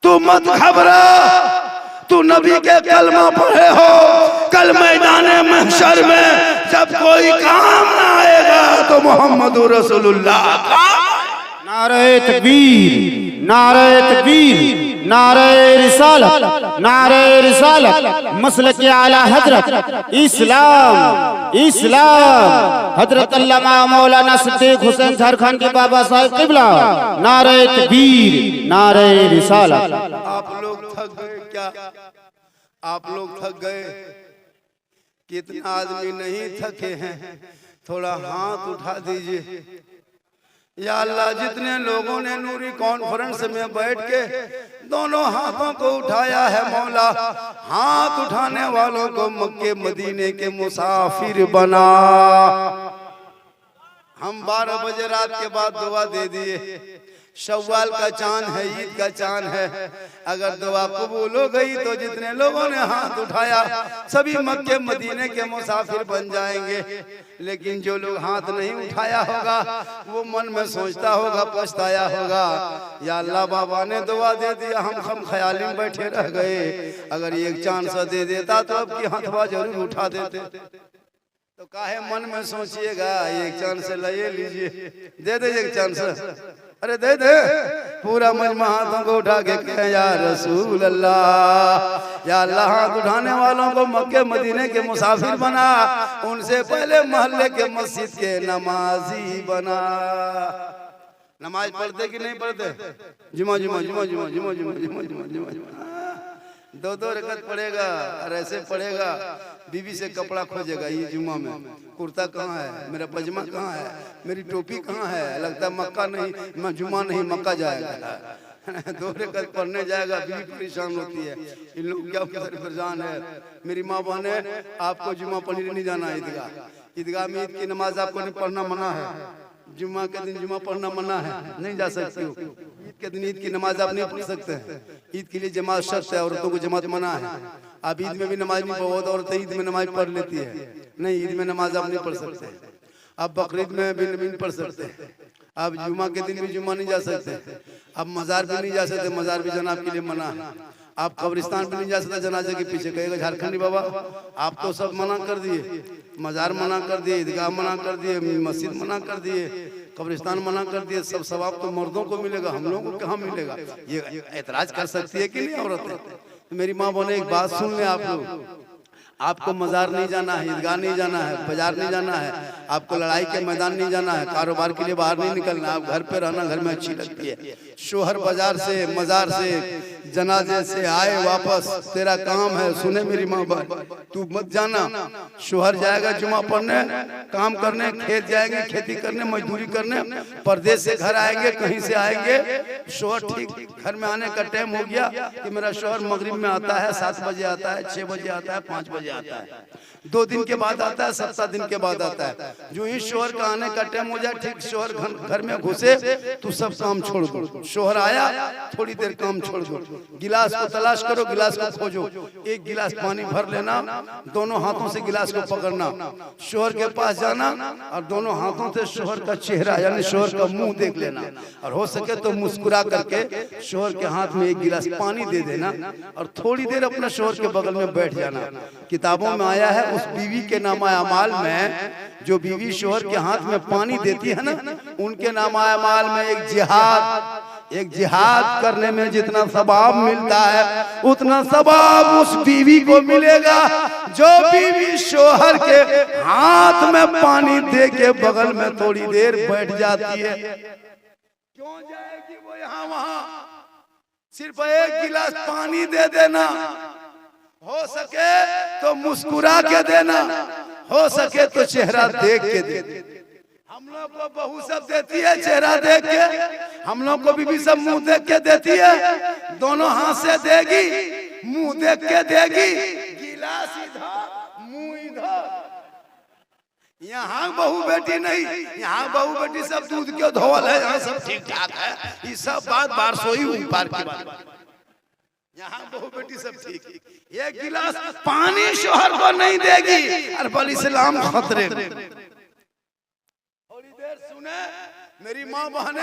तू मत घबरा, तू नबी के कलमा पढ़े हो, कल मैदान महशर में जब कोई काम ना आएगा तो मोहम्मदुर रसूलुल्लाह का। नारे तकबीर, नारे तकबीर, नारे रिसालत, नारे रिसालत, मसलक आला हजरत इस्लाम, इस्लाम, हजरत अल्लामा मौलाना सिद्दीक हुसैन झारखंड के बाबा साहब किबला। नारे तकबीर, नारे रिसालत। आप लोग थक गए क्या? आप लोग थक गए? कितना आदमी नहीं थके हैं? थोड़ा हाथ उठा दीजिए। या अल्लाह, जितने लोगों ने नूरी कॉन्फ्रेंस में बैठ के दोनों हाथों को उठाया है मौला, हाथ उठाने वालों को मक्के मदीने के मुसाफिर बना। हम 12 बजे रात के बाद दुआ दे दिए, शव्वाल का चांद है, ईद का चांद है। अगर दुआ कबूल हो गई तो जितने लोगों ने हाथ उठाया सभी मक्के मदीने के मुसाफिर बन जाएंगे। लेकिन जो लोग हाथ नहीं उठाया होगा वो मन में सोचता होगा, पछताया होगा, या अल्लाह बाबा ने दुआ दे दिया, हम ख्याली में बैठे रह गए। अगर एक चांस दे देता तो अब की हाथवा जरूर उठा देते। तो काहे मन में सोचिएगा, एक चांस ले लीजिए, दे दे एक चांस, अरे दे दे। पूरा मजमा हाथों को उठा के कहे या रसूल अल्लाह, या अल्लाह हाथ उठाने वालों को मक्के मदीने के मुसाफिर बना, उनसे पहले मोहल्ले के मस्जिद के नमाजी बना। नमाज पढ़ते कि नहीं पढ़ते? जुमा जुमा जुमा जुमा जुमा जुमा जुमा जुमा जुमा जुमा दो दो रकत पढ़ेगा और ऐसे पढ़ेगा, बीवी से कपड़ा खोजेगा, ये जुमा में कुर्ता कहाँ है, मेरा पजमा कहाँ है, मेरी टोपी कहाँ है, लगता है मक्का नहीं, मैं जुमा नहीं मक्का जाएगा। दो रकत पढ़ने जाएगा, बीवी परेशान होती है, इन लोग क्या परेशान है। मेरी माँ बहने, आपको जुमा पढ़ने नहीं जाना ईदगाह। ईदगाह में ईद की नमाज आपको नहीं पढ़ना मना है, जुम्मा के दिन जुम्मा पढ़ना मना है, नहीं जा सकते हो। ईद के दिन ईद की नमाज आप नहीं पढ़ सकते हैं, ईद के लिए जमात शर्त है, औरतों को जमात मना है। आप ईद में भी नमाज नहीं, बहुत औरतें ईद में नमाज पढ़ लेती है, नहीं ईद में नमाज आप नहीं पढ़ सकते। आप बकरीद में भी नहीं पढ़ सकते, आप जुम्मा के दिन भी जुम्मा नहीं जा सकते, आप मजार भी नहीं जा सकते, मजार भी जाना आपके लिए मना है। आप कब्रिस्तान भी नहीं जा सकते जनाजे के पीछे, कहेगा झारखंडी बाबा आप तो सब मना कर दिए, मजार मना कर दिए, ईदगाह मना कर दिए, मस्जिद मना कर दिए, कब्रिस्तान मना कर दिए, सब सवाब तो मर्दों को मिलेगा, हम लोगों को कहाँ मिलेगा। ये ऐतराज कर सकती है कि नहीं औरतें? मेरी माँ बोले एक बात सुन ले आप लोग, आपको मजार नहीं जाना है, ईदगाह नहीं जाना है, बाजार नहीं जाना है, आपको लड़ाई के मैदान नहीं जाना है, कारोबार के लिए बाहर नहीं निकलना, आप घर पे रहना, घर में अच्छी लगती है। शोहर बाजार से, मजार से, जनाजे से आए वापस, तेरा काम है। सुने मेरी माँ बात, तू मत जाना। शोहर जाएगा जुमा पढ़ने, काम करने, खेत जाएंगे खेती करने, मजदूरी करने, परदेश से घर आएंगे, कहीं से आएंगे, शोहर ठीक घर में आने का टाइम हो गया कि मेरा शोहर मगरिब में आता है, 7 बजे आता है, 6 बजे आता है, 5 बजे आता है, 2 दिन के बाद आता है, 7 दिन के बाद आता है। जो ही शोहर का आने का टाइम हो जाए, ठीक शोहर घर में घुसे तो सब काम छोड़ दो। शोहर आया, थोड़ी देर काम छोड़ दो, गिलास को तलाश करो, गिलास को खोजो, एक गिलास पानी भर लेना, दोनों हाथों से गिलास को पकड़ना, शोहर के पास जाना और दोनों हाथों से शोहर का चेहरा यानी शोहर का मुंह देख लेना, और हो सके तो मुस्कुरा करके शोहर के हाथ में एक गिलास पानी दे देना और थोड़ी देर अपना शोहर के बगल में बैठ जाना। किताबों में आया है उस बीवी के नामा अमाल में, जो बीवी शोहर के हाथ में पानी देती है ना, उनके नामा अमाल में एक जिहाद करने में जितना सवाब मिलता है उतना सवाब उस बीवी को मिलेगा जो बीवी शोहर के हाथ में पानी दे के बगल में थोड़ी देर बैठ जाती है। क्यों जाएगी वो यहाँ वहाँ? सिर्फ एक गिलास पानी दे देना, हो सके तो मुस्कुरा के देना, हो सके तो चेहरा देख के दे देना। हम लोग को बहू सब देती है चेहरा देख के, हम लोग को बीवी सब मुंह देख के देती है, दोनों हाथ से देगी, मुंह देख के देगी, गिलास इधर मुंह इधर। यहाँ बहू बेटी नहीं, यहाँ बहू बेटी सब दूध के धोवल है, यहाँ सब ठीक ठाक है, ये सब बात बारसोई ऊपर की बात। यहाँ बहू बेटी सब ठीक, एक गिलास पानी शोहर को नहीं देगी और बल इस्लाम खतरे में। थोड़ी देर सुने मेरी माँ बहने,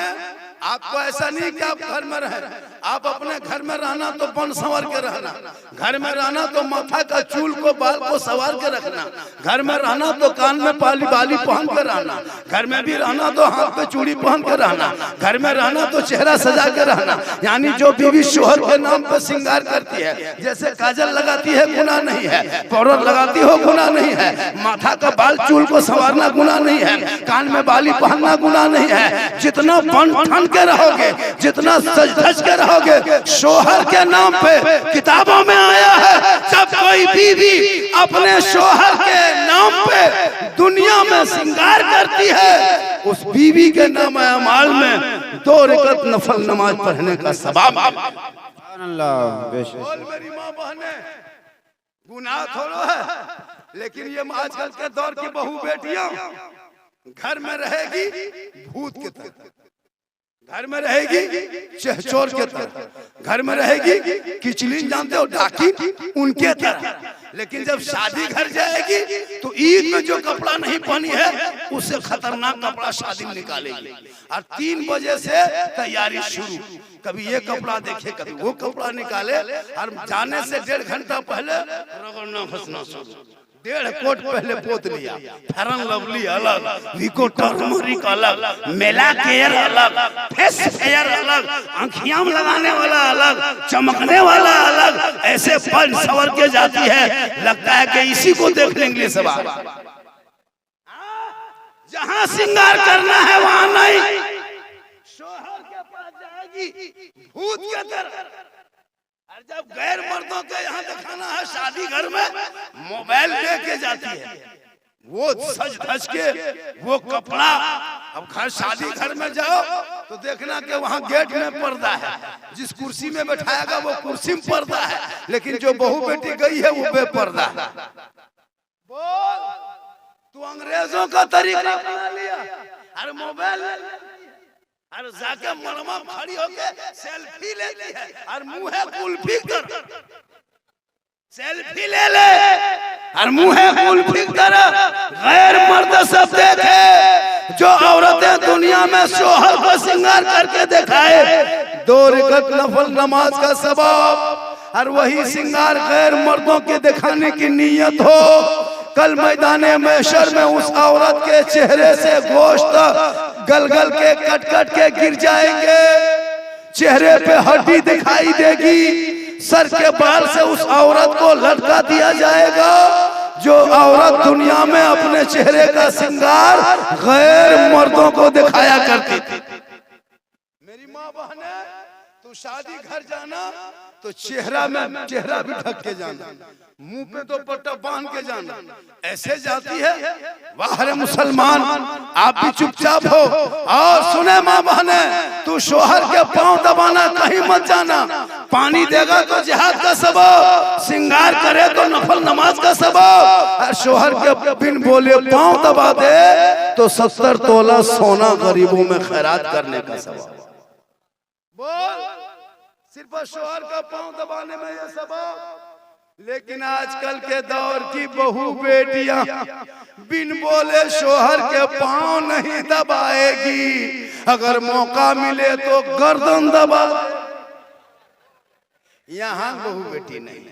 आपको ऐसा नहीं कि आप घर में रहे, आप अपने घर में रहना तो बन संवर के रहना, घर में रहना तो माथा का चूल को बाल को सवार के रखना, घर में रहना तो कान में बाली पहन के रहना, घर में भी रहना तो हाथ पे चूड़ी पहन के रहना, घर में रहना तो चेहरा सजा के रहना। यानी जो बीवी शोहर के नाम पे श्रृंगार करती है, जैसे काजल लगाती है गुनाह नहीं है, पाउडर लगाती हो गुनाह नहीं है, माथा का बाल चूल को संवारना गुनाह नहीं है, कान में बाली पहनना गुनाह नहीं है। जितना बन ठन के रहोगे, जितना सज धज के रहोगे, शोहर के नाम पे किताबों में आया है जब कोई बीवी अपने शोहर के नाम पे दुनिया में श्रृंगार करती है, उस बीवी के नाम अमाल में 2 रकात नफल नमाज पढ़ने का सवाब। मेरी माँ बहने, गुनाह थोड़ा है, लेकिन ये आजकल के दौर की बहू बेटियां घर में रहेगी भूत की तरह, घर में रहेगी चोर के तरह, घर में रहेगी किचलिन जानते हो डाकी उनके तरह। लेकिन जब शादी घर जाएगी तो ईद में जो कपड़ा नहीं पहनी है उससे खतरनाक कपड़ा शादी में निकालेगी। और 3 बजे से तैयारी शुरू, कभी ये कपड़ा देखे कभी वो कपड़ा निकाले, और जाने से 1.5 घंटा पहले रगड़ना फंसना शुरू। 1.5 कोट पहले पोत लिया, फेरन लवली अलग, विको टर्मरिक अलग, मेला केयर अलग, फेस फेयर अलग, आँखियां में लगाने वाला अलग, चमकने वाला अलग, ऐसे पंच सवर के जाती है, लगता है कि इसी को देखने के लिए सब आ। जहां श्रृंगार करना है वहां नहीं, शोहर के पास जाएगी भूत के तरह। और जब गैर मर्दों के यहाँ दिखाना है शादी घर में, मोबाइल लेके जाती है, वो सज धज के वो कपड़ा। अब घर शादी घर में जाओ तो देखना कि वहाँ गेट में पर्दा है, जिस कुर्सी में बैठाएगा वो कुर्सी में पर्दा है, लेकिन जो बहू बेटी गई है वो बेपर्दा है। बोल, तू अंग्रेजों का तरीका अपना लिया, अरे मोबाइल और जाके मलमा खड़ी होके सेल्फी लेती है, और मुंह कुल्फी कर सेल्फी ले और मुंह कुल्फी कर। गैर मर्द सब देखे, जो औरतें दुनिया में शोहर को श्रृंगार करके दिखाए 2 रकात नफल नमाज का सवाब, और वही श्रृंगार गैर मर्दों के दिखाने की नीयत हो, कल मैदाने महशर में उस औरत के चेहरे से गोश्त गल के कट के गिर जाएंगे, चेहरे पे हड्डी दिखाई देगी, सर के बाल से उस औरत को लटका दिया जाएगा। जो औरत दुनिया में अपने चेहरे का श्रृंगार गैर मर्दों को दिखाया करती थी। मेरी माँ बहने, तू शादी घर जाना तो चेहरा भी ढक के जाना, मुंह पे तो पट्टा बांध के जाना, ऐसे जाती है। वाह रे मुसलमान, आप भी चुपचाप हो और सुने माँ बहने, तू शोहर के पांव दबाना कहीं मत जाना। पानी देगा तो जिहाद का सबब, श्रृंगार करे तो नफल नमाज का सबब, और शोहर के बिन बोले पांव दबा दे तो 70 तोला सोना गरीबों में खैरात करने का सबब। बोल, सिर्फ शोहर का पांव दबाने में ये सबब। लेकिन आजकल के दौर की बहू बेटियां बिन बोले शोहर के पांव नहीं दबाएगी, अगर मौका मिले तो गर्दन दबा। यहाँ बहू बेटी नहीं,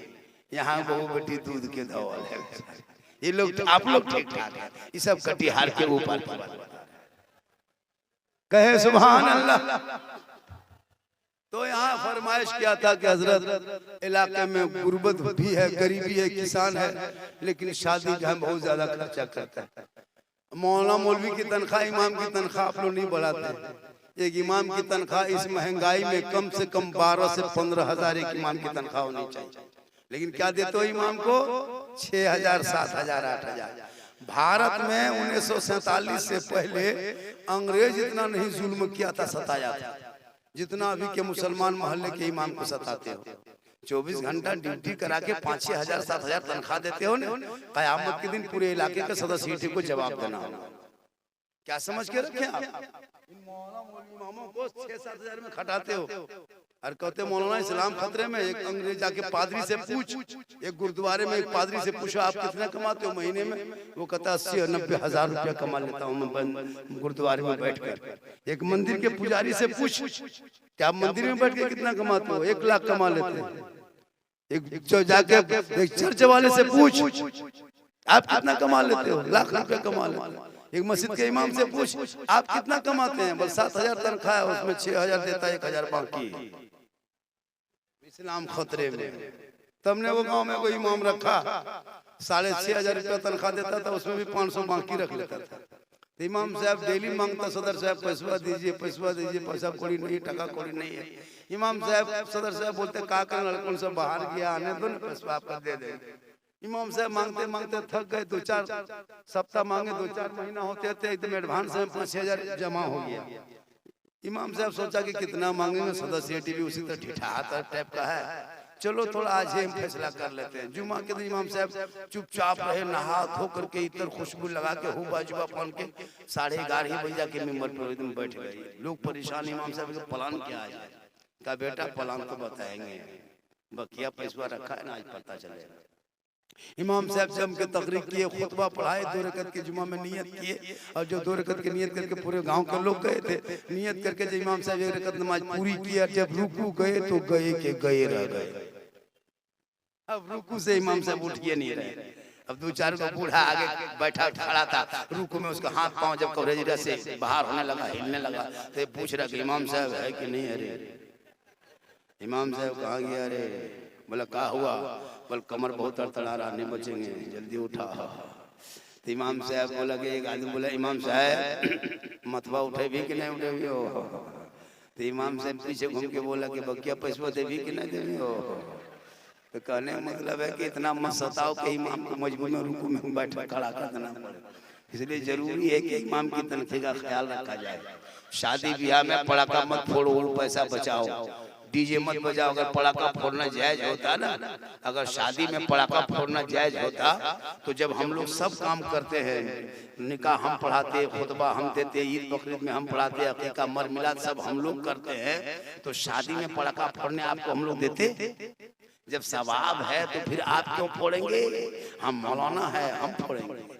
यहाँ बहू बेटी दूध के धौल है। ये लोग, आप लोग ठीक ठाक है, ये सब कटिहार के ऊपर कहे सुभान अल्लाह। तो यहाँ फरमाइश किया था कि हजरत इलाके में गुर्बत भी है, गरीबी है, किसान है, लेकिन शादी का बहुत ज्यादा खर्चा करता है। मौलाना मौलवी की तनख्वाह, इमाम की तनख्वाह आप लोग नहीं बढ़ाते। एक इमाम की तनख्वाह इस महंगाई में कम से कम 12 से 15 हजार एक इमाम की तनख्वाह होनी चाहिए। लेकिन क्या देते हो इमाम को? 6000, 7000, 8000। भारत में 1947 से पहले अंग्रेज इतना नहीं जुल्म किया था, सताया था, जितना अभी के मुसलमान मोहल्ले के इमाम को सताते हो। 24 घंटा ड्यूटी करा के 5-6 हजार 7 हजार तनख्वाह देते हो ना, कयामत के दिन पूरे इलाके के सदस्य को जवाब देना होगा। क्या समझ के रखे आप? इन मौलाना को 6-7 हजार में खटाते हो और कहते मौलाना इस्लाम खतरे में। एक अंग्रेज जाके पादरी से पूछ, एक गुरुद्वारे में एक पादरी से पूछो आप कितना कमाते हो महीने में? वो कहता 80-90 हजार रुपया कमा लेता हूँ मैं गुरुद्वारे में बैठ कर। एक मंदिर के पुजारी से पूछ क्या आप मंदिर में बैठ के कितना कमाते हो? 1 लाख कमा लेते हैं। एक जाके एक चर्च वाले से पूछ आप कितना कमा लेते हो? लाख रुपया कमा लेते हैं। एक मस्जिद के इमाम से पूछ आप कितना कमाते हैं? बस 7000 तनख्वाह है, उसमें 6000 देता है, 1000 बाकी। इस्लाम खतरे में। तब ने वो गांव में कोई इमाम रखा, 6500 रुपया तनख्वाह देता था, उसमें भी 500 बाकी रख लेता था। इमाम साहब डेली मांगता, सदर साहब पैसा दीजिए, पैसा दीजिए, पैसा कौड़ी नहीं, टका कौड़ी नहीं है। इमाम साहब, सदर साहब बोलते का कर लड़कों से बाहर गया, आने दो ना, पैसा आपका दे दे। इमाम साहब मांगते मांगते थक गए, 2-4 सप्ताह मांगे, 2-4 महीना होते थे, एकदम एडवांस में 5000 जमा हो गया। इमाम साहब सोचा कि कितना मांगेंगे, सदस्य भी उसी तरह ठिठा टाइप का है, चलो थोड़ा आज ही हम फैसला कर लेते हैं। जुमा के दिन इमाम साहब चुपचाप रहे, नहा धो करके इतर खुशबू लगा के हो बाजुबा पहन के 11:30 बजे के मेंबर पर एकदम बैठ गए। लोग परेशान, इमाम साहब का प्लान क्या है? का बेटा प्लान तो बताएंगे, बकिया पैसा रखा है ना, आज पता चलेगा। इमाम साहब जम के तकरीर किए, खुतबा पढ़ाए, 2 रकत के जुमा में नियत किए, और जो 2 रकत की नियत करके पूरे गांव के लोग गए थे। नियत करके जब इमाम साहब 1 रकत नमाज पूरी किया, जब रुकू गए तो गए के गए रह गए। अब रुकू से इमाम साहब उठ के नहीं रहे। अब 2-4 को बूढ़ा आगे बैठा खड़ा था, रुकू में उसका हाथ पांव जब कवरेज से बाहर होने लगा, हिलने लगा, तो पूछ रहा कि इमाम साहब है कि नहीं? अरे इमाम साहब कहाँ गया? अरे बोला क्या हुआ? बोल कमर बहुत तड़तड़ा रहा, नहीं बचेंगे, जल्दी उठा। तो इमाम साहब बोला कि एक आदमी बोला इमाम साहब मतवा उठे भी कि नहीं उठे भी हो? तो इमाम साहब पीछे घूम के बोला कि बकिया पैसा दे भी कि नहीं देवी हो? तो कहने का मतलब है कि इतना मत सताओ कि इमाम को मजबूर में रुकू में बैठा खड़ा कर देना पड़े। इसलिए जरूरी है कि इमाम की तनख्वाह का ख्याल रखा जाए। शादी ब्याह में पड़ाका मत फोड़ो, पैसा बचाओ, डीजे मत बजाओ। अगर पड़ाका फोड़ना जायज होता ना, अगर शादी में पड़ाका फोड़ना जायज होता तो जब हम लोग सब काम करते हैं, निकाह हम पढ़ाते, खुतबा हम देते, ईद बकरीद में हम पढ़ाते, अकीका मर मिलाद सब हम लोग करते हैं, तो शादी में पड़ाका फोड़ने आपको हम लोग देते? जब सवाब है तो फिर आप क्यों फोड़ेंगे? हम मौलाना है, हम फोड़ेंगे।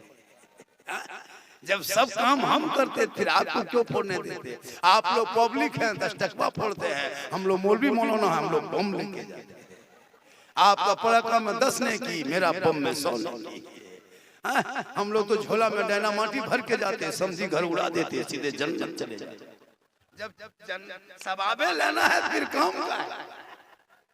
जब सब काम हम करते फिर आपको क्यों फोड़ने देते? आप लोग पब्लिक हैं, 10 टकवा फोड़ते हैं, हम लोग मौलवी मौलाना, हम लोग बम लेके जाते हैं। आपका पड़ाका में 10 ने की, मेरा बम में 100 ने की। हम लोग तो झोला में डायनामाइट भर के जाते, समझी घर उड़ा देते, सीधे जन्नत चले जाते। जब सवाबे लेना है फिर काम का है,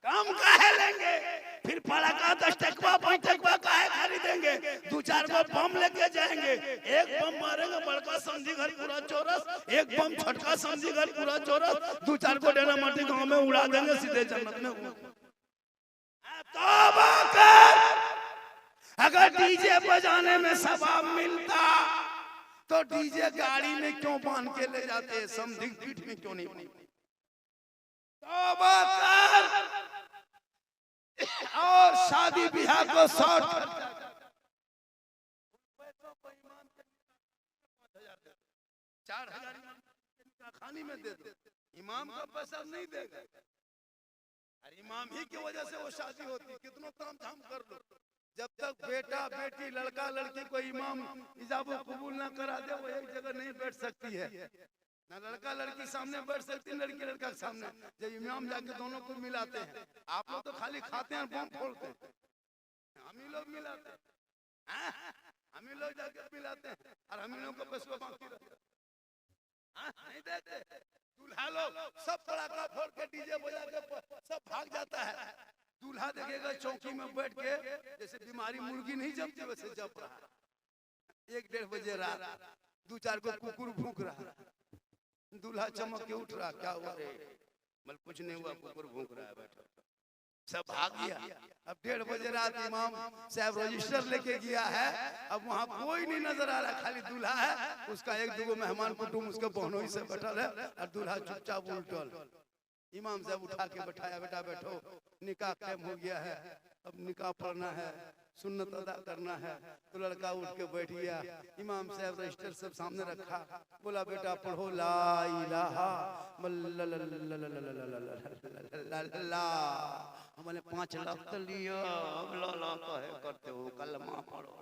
काम काहे लेंगे? फिर पड़ाका 10 टकवा 5 टकवा काहे खरीदेंगे? 2-4 को बम लेके जाएंगे, एक बम मारेंगे बड़का समझी घर पूरा चौरस, एक बम छोटका समझी घर पूरा चौरस, 2-4 को डायनामाइट गांव में उड़ा देंगे, सीधे जन्नत में। तौबा कर। अगर डीजे बजाने में सवाब मिलता तो डीजे गाड़ी में क्यों बांध के ले जाते? समझी पीठ में क्यों नहीं? तौबा कर। और शादी ब्याह को 4,000 खानी में दे दो, इमाम का पैसा नहीं देगा। अरे इमाम ही की वजह से वो शादी होती, कितना ताम झाम कर लो, जब तक बेटा बेटी लड़का लड़की को इमाम इजाबो कबूल ना करा दे, वो एक जगह नहीं बैठ सकती है। ना लड़का लड़की सामने बैठ सकती है, लड़की लड़का के सामने। जब इमाम जाके दोनों को मिलाते हैं, आप लोग तो खाली खाते हैं, बम फोड़ते हैं, हम ही लोग मिलाते हैं, हम ही लोग जाके मिलाते हैं, और हम ही लोग को पैसा बाकी रहता है, नहीं देते। दूल्हा लोग सब पड़ाका फोड़ के डीजे बजा के सब भाग जाता है। दूल्हा देखेगा चौकी में बैठ के, जैसे बीमारी मुर्गी नहीं जमती वैसे जम रहा है। 1-1:30 बजे रात 2-4 को कुकुर भूख रहा, दूल्हा चमक के उठ रहा, क्या हुआ रे? बल कुछ नहीं हुआ, कुकुर भूख रहा है, बैठा। सब भाग गया। अब 1:30 बजे रात इमाम साहब रजिस्टर लेके गया है, अब वहाँ कोई नहीं नजर आ रहा, खाली दूल्हा है, उसका 1-2 मेहमान कुटुंब उसके बहनों से बैठल है, और दूल्हा चुपचाप उल्टल। इमाम साहब उठा के बैठाया, बेटा बैठो, निकाह टाइम हो गया है, अब निकाह पढ़ना है, सुन्नत अदा करना है। तो लड़का उठ के बैठ गया, इमाम साहब रजिस्टर सब सामने रखा, बोला बेटा पढ़ो ला इलाहा इल्लल्लाह। हमने 5 लाख तो लिया, अब ला कहे करते हो, कलमा पढ़ो।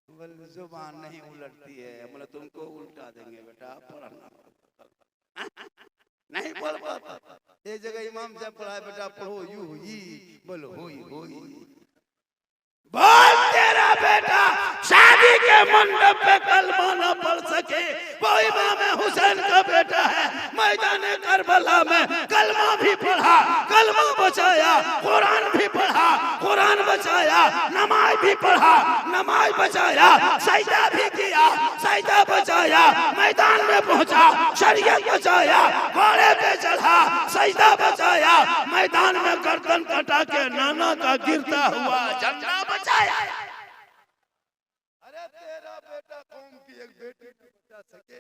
बोल जुबान नहीं उलटती है, बोले तुमको उल्टा देंगे बेटा, पढ़ना नहीं पढ़ पाता। एक जगह इमाम साहब पढ़ाए, बेटा पढ़ो यू ही, बोलो होई होई। बोल तेरा बेटा शादी के मंडप पे कलमा न पढ़ सके, वो इमाम हुसैन का बेटा है, मैदान करबला में कलमा भी पढ़ा, कलमा बचाया, कुरान भी पढ़ा, कुरान बचाया, नमाज भी पढ़ा, नमाज बचाया, सजदा भी किया, सजदा बचाया, मैदान में पहुंचा, शरीयत बचाया, घोड़े पे चढ़ा, सजदा बचाया, मैदान में गर्दन कटा के नाना का गिरता हुआ झंडा बचाया। अरे तेरा बेटा कौम की एक बेटी बचा सके,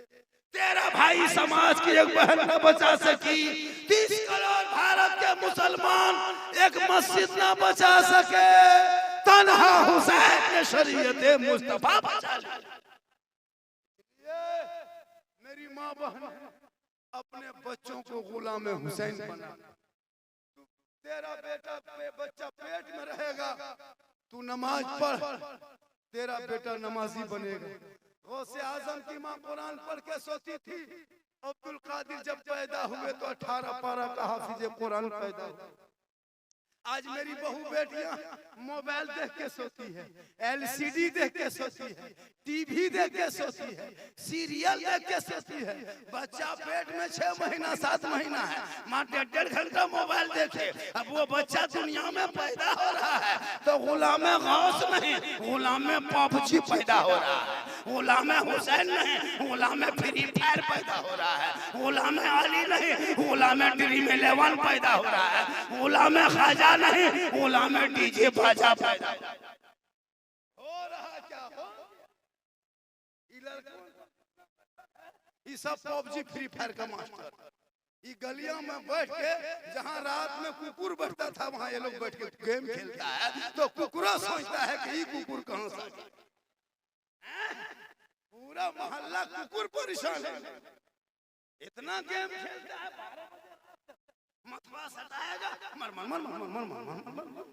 तेरा भाई समाज की एक बहन न बचा सकी, 30 करोड़ भारत के मुसलमान एक मस्जिद ना बचा सके, तन्हा हुसैन ने शरीयत मुस्तफा बचा ली। मेरी माँ बहन अपने बच्चों को गुलाम हुसैन बना। तेरा बच्चा पेट में रहेगा, तू नमाज पढ़, तेरा बेटा नमाजी बनेगा। गौसे आजम की माँ कुरान पढ़ के सोती थी, अब्दुल कादिर जब पैदा हुए तो 18 पारा का हाफिज कुरान पैदा हुआ। आज मेरी बहू बेटियां मोबाइल देख के सोती है, एलसीडी देख के सोती है, टीवी देख के सोती है, सीरियल देख के सोती है। बच्चा पेट में 6 महीना 7 महीना है, माँ 1.5 घंटा मोबाइल देखे। अब वो बच्चा दुनिया में पैदा हो रहा है तो गुलाम गौस नहीं, गुलाम पबजी पैदा हो रहा है। गुलाम हुसैन नहीं, गुलाम फ्री फायर पैदा हो रहा है। गुलाम अली नहीं, गुलाम ड्रीम 11 पैदा हो रहा है। गुलाम ख्वाजा नहीं, गुलाम डीजे बाजा पैदा हो रहा। क्या हो ये सब पबजी फ्री फायर का मास्टर, ये गलियों में बैठ के जहां रात में कुकुर बैठता था वहां ये लोग बैठ के गेम खेलता है। तो कुकुरा सोचता है कि ये कुकुर कहां से, पूरा मोहल्ला कुकुर परेशान है। इतना गेम खेलता है, मतवा सताएगा, मर मर मर मर मर मर मर मर।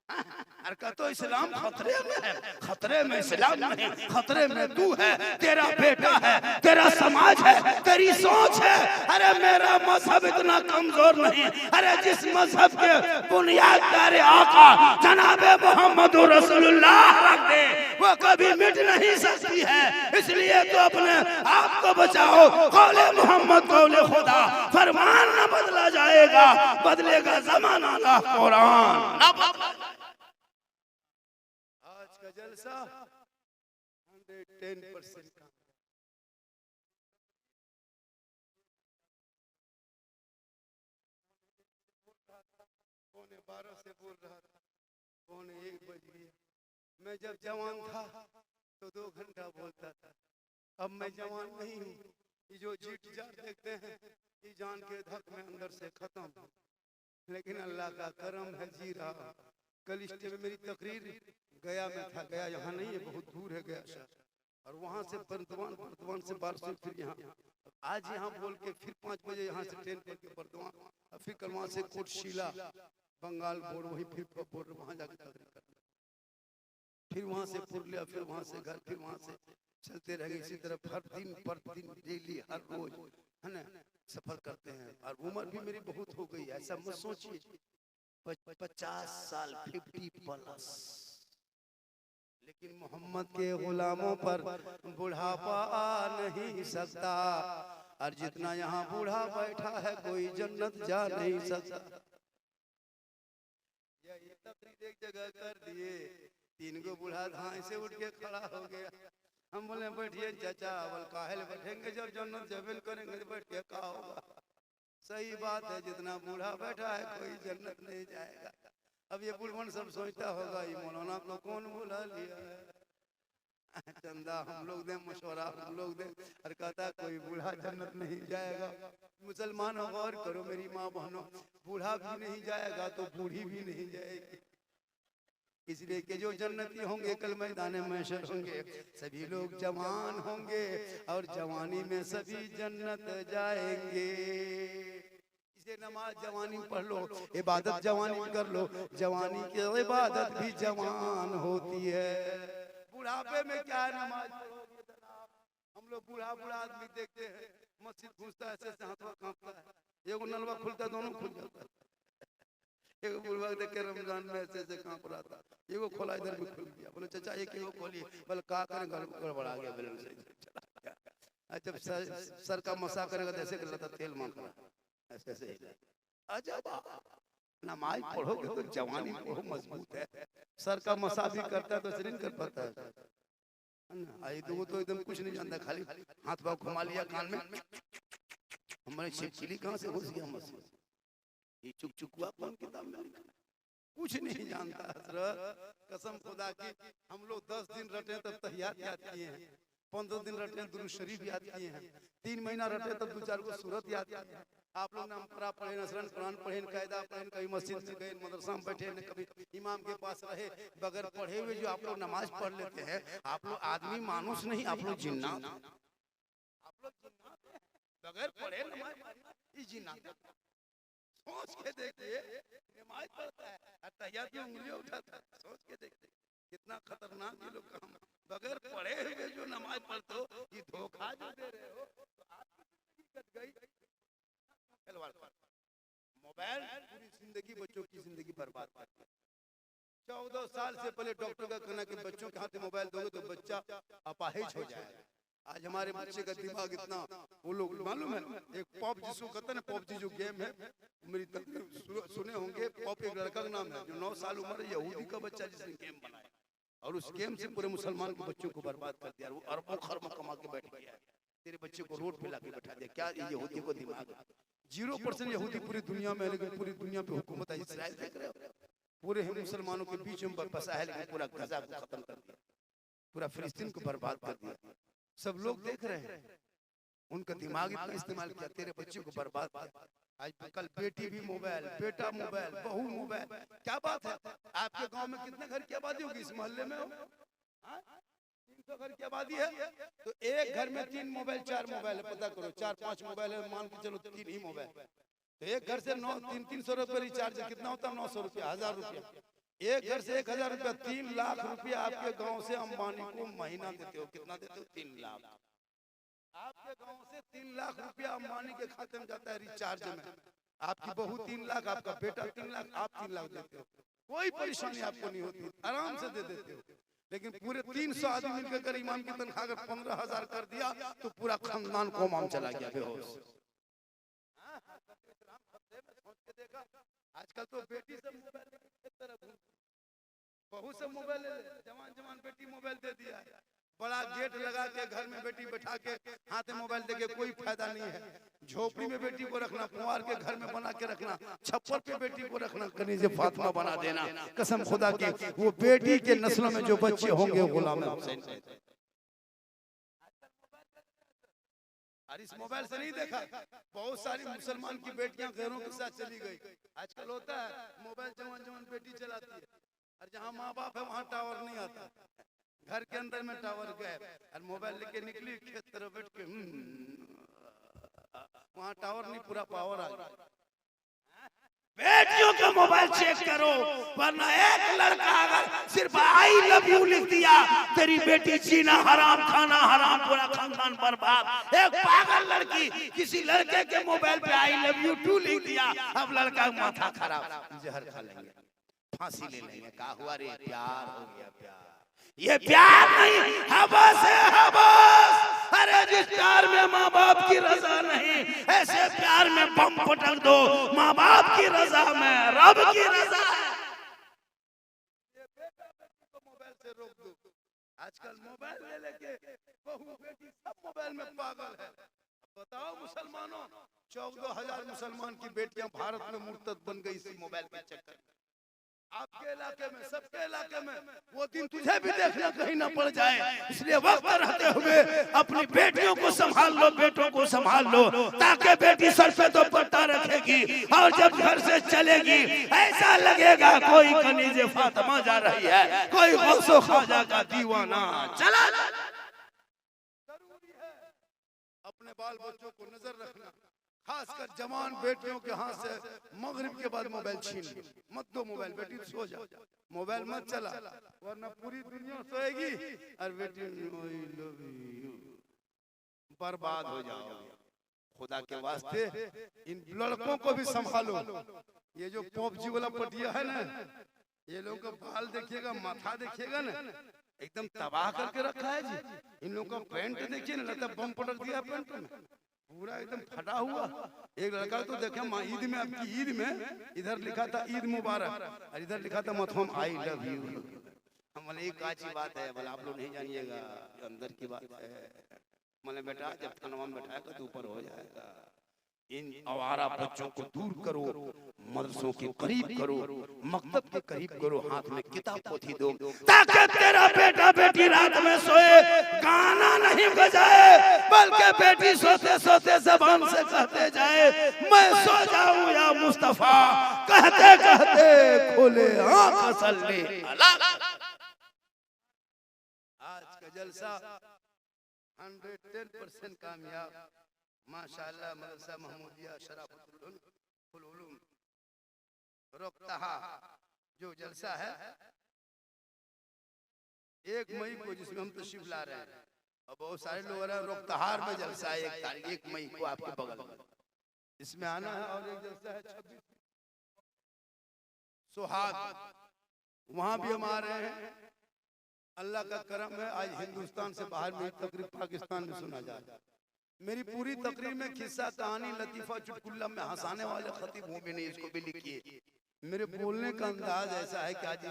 अरे का तो इस्लाम खतरे में है, खतरे में इस्लाम नहीं, खतरे में तू है, तेरा बेटा है, तेरा समाज है, तेरी सोच है। अरे मेरा मजहब इतना कमजोर नहीं, अरे जिस मजहब के बुनियाददार आका जनाबे मोहम्मद रसूलुल्लाह रख दे वो कभी मिट नहीं सकती है। इसलिए तो अपने आप को बचाओ। कौले मोहम्मद कौले खुदा, फरमान न बदला जाएगा, बदलेगा जमाना ना कुरान। आज का जलसा 110% का। पौने 12 से बोल रहा था, पौने 1 बज गया। मैं जब जवान था तो 2 घंटा बोलता था, अब मैं जवान नहीं हूँ। ये जो जीट जाट देखते हैं ये जान के धक में अंदर से खत्म, लेकिन अल्लाह का करम है जी रहा। कल स्टे में मेरी तकरीर गया में था, गया यहाँ नहीं है, बहुत दूर है गया शहर, और वहाँ से बर्दवान, बर्दवान से बारसों, फिर यहाँ। आज यहाँ बोल के फिर 5 बजे यहाँ से ट्रेन पकड़ के बर्दवान, फिर कल वहाँ से कोटशिला बंगाल बोर्ड, वही फिर बोर्ड वहाँ जाकर तकरीर करना, फिर वहाँ से पुरलिया, फिर वहाँ से घर, फिर वहाँ से चलते रहेंगे। इसी तरह हर दिन प्रतिदिन डेली हर रोज है ना सफर करते हैं। और उम्र भी मेरी बहुत हो गई, ऐसा मत सोचिए। 50 साल 50+, लेकिन मोहम्मद के गुलामों पर बुढ़ापा आ नहीं सकता। और जितना यहाँ बूढ़ा बैठा है कोई जन्नत जा नहीं सकता। ये तकरीर एक जगह कर दिए, 3 गो बूढ़ा धाए से उठ के खड़ा हो गया। हम बोले बैठिए चाचा, बोल काहे बैठेंगे, जब जन्नत जबेल करेंगे तो बैठ के का होगा। सही बात है, जितना बूढ़ा बैठा है कोई जन्नत नहीं जाएगा। अब ये बुढ़वन सब सोचता होगा ये मौलाना को कौन बुला लिया है, चंदा हम लोग दें, मशवरा हम लोग दें, और कहता कोई बूढ़ा जन्नत नहीं जाएगा। मुसलमानों गौर करो मेरी माँ बहनों, बूढ़ा भी नहीं जाएगा तो बूढ़ी भी नहीं जाएगी। इसलिए कि जो जन्नती होंगे कल मैदान महशर होंगे, सभी लोग जवान होंगे और जवानी में सभी जन्नत जाएंगे। इसे नमाज जवानी पढ़ लो, इबादत जवानी कर लो, जवानी की इबादत भी जवान होती है। बुढ़ापे में क्या है नमाज पढ़ोगे जनाब। हम लोग बूढ़ा बूढ़ा आदमी देखते हैं, मस्जिद घुसता है ऐसे हाथों कांपता है, एगो नलवा खुलता दोनों खुल जाता है। एगो बुढ़वा देख के रमजान में ऐसे ऐसे कांप रहा था, एगो खोला इधर भी खुल गया। बोले चाचा एक एगो खोलिए, बोले का करें, गड़बड़ा गया बेलन से चला गया। जब सर का मसा करेगा तो ऐसे कर रहा था, तेल मांग रहा ऐसे ऐसे। अजब नमाज पढ़ोगे तो जवानी पढ़ो, मजबूत है। सर का मसा भी करता है तो शरीर कर पाता है। आई तो वो तो एकदम कुछ नहीं जानता, खाली हाथ पाँव घुमा लिया कान में, हमारे छिपछिली कहाँ से घुस गया मस्जिद। ये चुक चुकुआ कौन किताब में लिखा, कुछ नहीं जानता। हजरत कसम खुदा की, हम लोग 10 दिन रटे तब तहियात याद किए हैं, 15 दिन रटे दुरूद शरीफ याद किए हैं, 3 महीना रटे तब 2-4 को सूरत याद किए हैं। आप लोग नाम पढ़ा पढ़े, नसरन कुरान पढ़े, कायदा पढ़े, कभी मस्जिद में गए, मदरसा में बैठे, न कभी इमाम के पास रहे, बगैर पढ़े हुए जो आप लोग नमाज पढ़ लेते हैं, आप लोग आदमी मानुस नहीं, आप लोग जिन्नात, आप लोग जिन्नात हैं। बगैर पढ़े नमाज पढ़ना जिन्नात। सोच के देखिए, नमाज पढ़ता है और तहियात में उंगलियां उठाता है, सोच के देखिए कितना खतरनाक ये लोग काम। बगैर पढ़े हुए जो नमाज पढ़ते हो, ये धोखा जो दे रहे हो, तो आपकी जिंदगी कट गई। मोबाइल पूरी जिंदगी बच्चों की जिंदगी बर्बाद करता है। 14 साल से पहले डॉक्टर का कहना कि बच्चों के हाथ में मोबाइल दोगे तो बच्चा अपाहिज हो जाएगा। आज हमारे बच्चे का दिमाग इतना, वो लोग मालूम है एक पॉप जिसको कहते हैं पॉप जी जो गेम है, मेरी सुने होंगे, पॉप एक लड़का का नाम है जो 9 साल उम्र है, यहूदी का बच्चा जिसने गेम बनाया और उस गेम से पूरे मुसलमान के बच्चों को बर्बाद कर दिया। वो अरबों खरबों कमा के बैठ गया है, तेरे बच्चे को रोड पे लाके बैठा दिया। क्या यहूदी को दिमाग? 0% यहूदी पूरी दुनिया में है, लेकिन पूरी दुनिया पे हुकूमत है इस्राइल। देख रहे हो, पूरे मुसलमानों के बीच में बसा है, लेकिन पूरा गजा को खत्म कर दिया, पूरा फिलिस्तीन को बर्बाद कर दिया। सब लोग देख रहे हैं, उनका दिमाग इतना इस्तेमाल किया, तेरे बच्चे को बर्बाद किया। आज कल बेटी भी मोबाइल, बेटा मोबाइल, बहू मोबाइल। क्या बात है? आपके गांव में कितने घर की आबादी होगी? इस मोहल्ले में हो 300 घर की आबादी है, तो एक घर में 3 मोबाइल 4 मोबाइल है। पता करो, 4-5 मोबाइल है, मान के चलो 3 ही मोबाइल, तो एक घर से 300 रुपए रिचार्ज कितना होता है? 900 रुपया, 1000 रुपया। एक घर से 1000 रुपया, 3 लाख रुपया आपके गांव से अंबानी को महीना देते हो। कितना देते हो? 3 लाख। आपके गांव से 3 लाख रुपया अंबानी के खाते में जाता है रिचार्ज में। आपकी बहू 3 लाख, आपका बेटा 3 लाख, आप 3 लाख देते हो। कोई परेशानी आपको नहीं होती, आराम से दे देते हो। लेकिन पूरे 300 आदमी मिलकर इमाम की तनख्वाह अगर 15,000 कर दिया तो पूरा खानदान को माम चला गया बेहोश। आजकल तो बेटी से मोबाइल, बहू से मोबाइल, जवान बेटी मोबाइल दे दिया है। बड़ा गेट लगा के घर में बेटी बैठा के हाथ में मोबाइल देके कोई फायदा नहीं है। झोपड़ी में बेटी को रखना, कुंवार के घर में बना के रखना, छप्पर पे बेटी को रखना, कनीज़े फातिमा बना देना। कसम खुदा की, वो बेटी के नस्लों में जो बच्चे होंगे गुलाम हुसैन। और इस मोबाइल से नहीं देखा, बहुत सारी मुसलमान की बेटियां घरों के साथ चली गई। आजकल होता है मोबाइल जवान बेटी चलाती है, और जहाँ माँ बाप है वहाँ टावर नहीं आता, घर के अंदर में टावर गए, और मोबाइल लेके निकली खेत तरफ बैठ के, वहाँ टावर नहीं, पूरा पावर आ गया। बेटियों का मोबाइल चेक करो, वरना एक लड़का अगर सिर्फ आई लव यू लिख दिया, तेरी बेटी जीना हराम, खाना हराम, पूरा खानदान बर्बाद। एक पागल लड़की किसी लड़के के मोबाइल पे आई लव यू 2 लिख दिया, अब लड़का का माथा खराब, जहर खा लेंगे, फांसी ले लेंगे। कहा हुआ रे प्यार हो गया प्यार। ये प्यार नहीं, हवस है, हवस। अरे जिस प्यार में माँ बाप की रजा नहीं, ऐसे प्यार में बम पटक दो, माँ बाप की रजा में रब की रजा है। मोबाइल से रोक दो। आजकल मोबाइल ले लेके बहू बेटी सब मोबाइल में पागल है। बताओ मुसलमानों, 14,000 मुसलमान की बेटियां भारत में मुर्तद बन गई इसी मोबाइल के चक्कर में। आपके इलाके में, सबके इलाके में, वो दिन तुझे भी देखना कहीं ना पड़ जाए, इसलिए वक्त रहते हुए अपनी बेटियों को संभाल लो, बेटों को संभाल लो, ताकि बेटी सर पे तो पट्टा रखेगी और जब घर से चलेगी ऐसा लगेगा कोई कनीज़े फातिमा जा रही है, कोई गौसो ख्वाजा का दीवाना चला। जरूरी है अपने बाल बच्चों को नजर रखना, खासकर जवान बेटियों के हाथ से मगरिब के बाद मोबाइल छीन लो, मत दो मोबाइल, बेटी सो जा, मोबाइल मत चला, वरना पूरी दुनिया सोएगी और बेटी बर्बाद हो जाओगे। खुदा के वास्ते इन लड़कों को भी संभालो। ये जो पॉपजी वाला पटिया है ना, ये लोगों का बाल देखिएगा, माथा देखिएगा ना, एकदम तबाह करके रखा है जी। इन लोगों का पैंट देखिए ना, लगता बम पटक दिया पैंट में, पूरा एकदम फटा हुआ। एक लड़का तो देखे ईद में, आपकी ईद में इधर लिखा था ईद मुबारक और इधर लिखा था मथुम आई लव यू। हम बोले एक अच्छी बात है, बोले आप लोग नहीं जानिएगा, अंदर की बात है। बोले बेटा जब थानवा में बैठाएगा तो ऊपर हो जाएगा। इन आवारा बच्चों को दूर करो, मदरसों के करीब करो, मकतब के करीब करो, हाथ में किताब पोथी दो, ताकि तेरा बेटा बेटी रात में सोए गाना नहीं बजाए, बल्कि बेटी सोते सोते जबान से कहते जाए मैं सो जाऊं या मुस्तफा, कहते कहते खोले आंख असल्ले। आज का जलसा 110% कामयाब माशाअल्लाह। मदरसा महमूदिया शराफतुल उलूम रोकताहा जो जलसा है 1 मई को, जिसमें हम तशरीफ ला रहे हैं, और बहुत सारे लोग रहे रोकताहार में जलसा है 1 मई को आपके बगल में, इसमें आना है। और एक जलसा है 26 सुहाग, वहां भी हम आ रहे हैं। अल्लाह का करम है, आज हिंदुस्तान से बाहर मेरी तकरीर पाकिस्तान में सुना जा रहा है। मेरी पूरी तकरीर में किस्सा कहानी लतीफा चुटकुल्ला में हंसाने वाले खतीब वो भी नहीं, इसको भी लिखिए। मेरे बोलने का अंदाज ऐसा है कि आज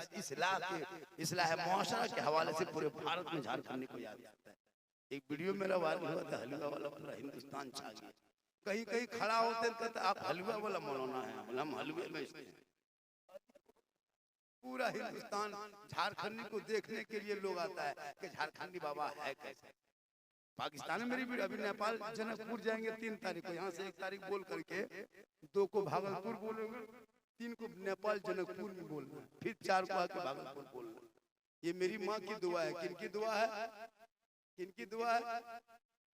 इस्लाह मुआशरा के हवाले से पूरे भारत में झारखंड को याद आता है। एक वीडियो मेरा वायरल हुआ था, हलवा वाला पूरा हिंदुस्तान छा गया। कहीं कहीं खड़ा होते कहते आप हलवा वाला मौलाना है, हम हलवे बेचते हैं। पूरा हिंदुस्तान झारखंडी को देखने के लिए लोग आता है कि झारखंडी बाबा है कैसे। पाकिस्तान में मेरी वीडियो, अभी नेपाल जनकपुर जाएंगे 3 तारीख को, यहाँ से 1 तारीख बोल करके 2 को भागलपुर बोलेंगे, 3 को नेपाल जनकपुर में बोलना, फिर 4 को आके भागलपुर बोलना। ये मेरी माँ की दुआ है। किनकी दुआ है? किनकी दुआ है?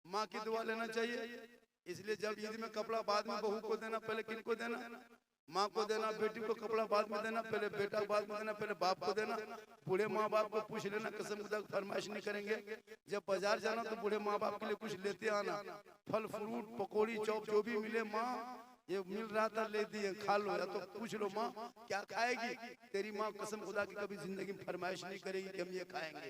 माँ की दुआ लेना चाहिए। इसलिए जब ईद में कपड़ा बाद में बहू को देना, पहले किनको देना? माँ को देना। बेटी को कपड़ा बाद में देना, पहले बेटा बाद में देना, पहले बाप को देना। बूढ़े माँ बाप को पूछ लेना, कसम खुदा फरमाइश नहीं करेंगे। जब बाजार जाना तो बूढ़े माँ बाप के लिए कुछ लेते आना, फल फ्रूट पकौड़ी चौप जो भी मिले, माँ ये मिल रहा था ले दिए, खा लो। या तो पूछ लो माँ क्या खाएगी, तेरी माँ कसम खुदा की कभी जिंदगी में फरमाइश नहीं करेगी कि हम ये खाएंगे।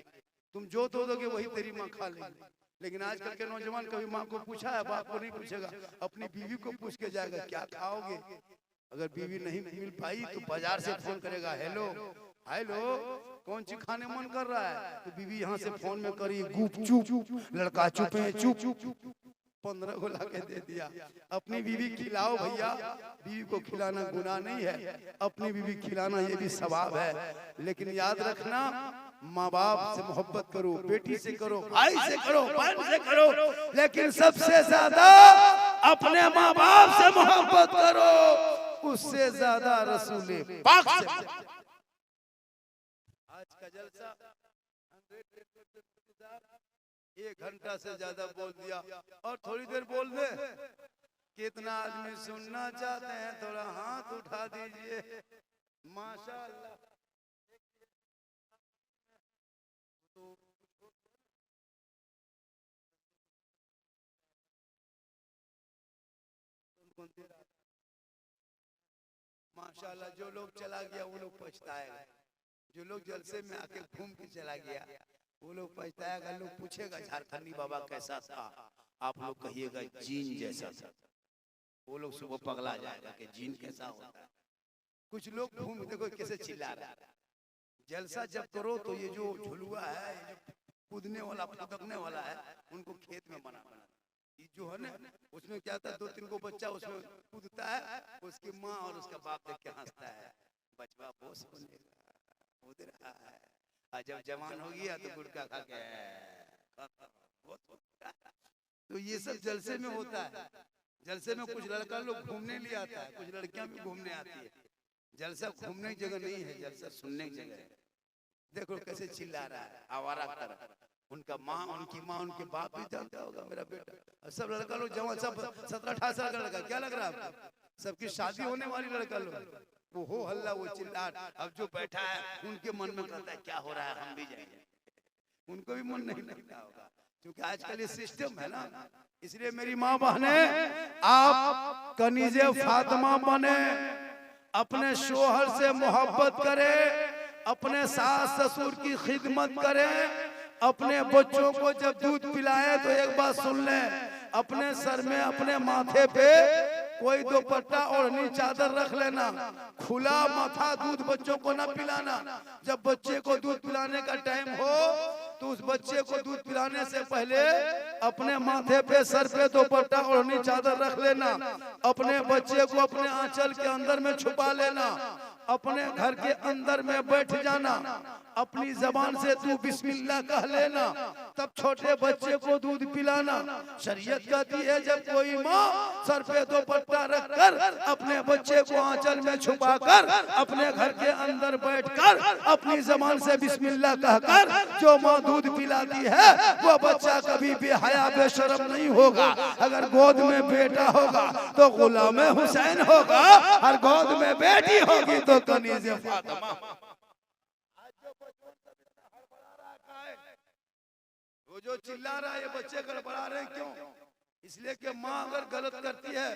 तुम जो दो दोगे वही तेरी माँ खा लेगी। लेकिन आजकल के नौजवान कभी माँ को पूछा है? बाप को नहीं पूछेगा, अपनी बीवी को पूछ के जाएगा क्या खाओगे। अगर बीवी नहीं मिल पाई तो बाजार से फोन करेगा, हेलो हेलो कौन सी खाने मन कर रहा है, तो बीवी यहाँ से फोन में करी गुप चुप, लड़का चुप है चुप, 15 को ला के दे दिया। अपनी बीवी खिलाओ भैया, बीवी को खिलाना गुनाह नहीं है, अपनी बीवी खिलाना ये भी सवाब है। लेकिन याद रखना, माँ बाप से मोहब्बत करो, बेटी से करो, भाई से करो, बहन से करो, लेकिन सबसे ज्यादा अपने माँ बाप से मोहब्बत करो, उससे ज्यादा रसूले पाक से। आज का जलसा 1 घंटा से ज्यादा बोल दिया, और थोड़ी देर बोल दे। कितना आदमी सुनना चाहते हैं, थोड़ा हाथ उठा दीजिए। माशाअल्लाह। माशाअल्लाह, जो लोग चला गया वो लोग पछताएगा, जो लोग जलसे में आके घूम के चला गया वो लोग पछताएगा। लोग पूछेगा झारखंडी बाबा कैसा था, आप लोग कहिएगा जीन जैसा था। वो लोग सुबह पगला जाएगा कि जीन कैसा होता है। कुछ लोग घूम, देखो कैसे चिल्ला रहा है। जलसा जब करो तो ये जो झुलुआ है, ये जो कूदने वाला फुदकने वाला है, उनको खेत में बना जो है ना, उसमें क्या था, 2-3 को बच्चा उसमें कूदता है, उसकी माँ और उसका बाप देख के हंसता है, बचवा बोस बनेगा, कूद रहा है। और जब जवान हो गया तो गुटखा खा के तो ये सब जलसे में होता है। जलसे में कुछ लड़का लोग घूमने लिए आता है, कुछ लड़कियां भी घूमने आती है। जलसा घूमने की जगह नहीं है, जलसा सुनने की जगह है। देखो कैसे चिल्ला रहा है आवारा तरह। उनका माँ, उनकी माँ, उनके बाप भी जानता होगा मेरा बेटा। और सब लड़का लोग जवान, सब 17-18 साल का लड़का, क्या लग रहा है आपको? सबकी शादी होने वाली लड़का लोग, वो हो हल्ला, वो चिल्लाट। अब जो बैठा है उनके मन में कहता है क्या हो रहा है, हम भी जाएंगे। उनको भी मन नहीं लगता होगा, क्योंकि आजकल ये सिस्टम है ना। इसलिए मेरी माँ बहने, आप कनीजे फातिमा बने, अपने शोहर से मोहब्बत करे, अपने सास ससुर की खिदमत करे, अपने बच्चों को जब दूध पिलाए तो एक बात सुन ले, अपने सर में, अपने माथे पे कोई दुपट्टा ओढ़नी चादर रख लेना, खुला माथा दूध बच्चों को न पिलाना। जब बच्चे को दूध पिलाने का टाइम हो तो उस बच्चे को दूध पिलाने से पहले अपने माथे पे, सर पे दुपट्टा ओढ़नी चादर रख लेना, अपने बच्चे को अपने आंचल के अंदर में छुपा लेना, अपने घर के अंदर में बैठ जाना, अपनी जबान से तू बिस्मिल्लाह कह लेना, तब छोटे बच्चे को दूध पिलाना। शरीयत कहती है जब कोई माँ सर पे दुपट्टा रखकर अपने बच्चे को आंचल में छुपाकर अपने घर के अंदर बैठकर अपनी जबान से बिस्मिल्लाह कहकर जो माँ दूध पिलाती है वो बच्चा कभी बेहया बेशरम नहीं होगा। अगर गोद में बेटा होगा तो गुलाम हुसैन होगा, और गोद में बेटी होगी तो कनीज़े फातिमा। वो जो चिल्ला रहा है ये बच्चे गड़बड़ा रहे हैं, क्यों? इसलिए कि माँ अगर गलत करती है,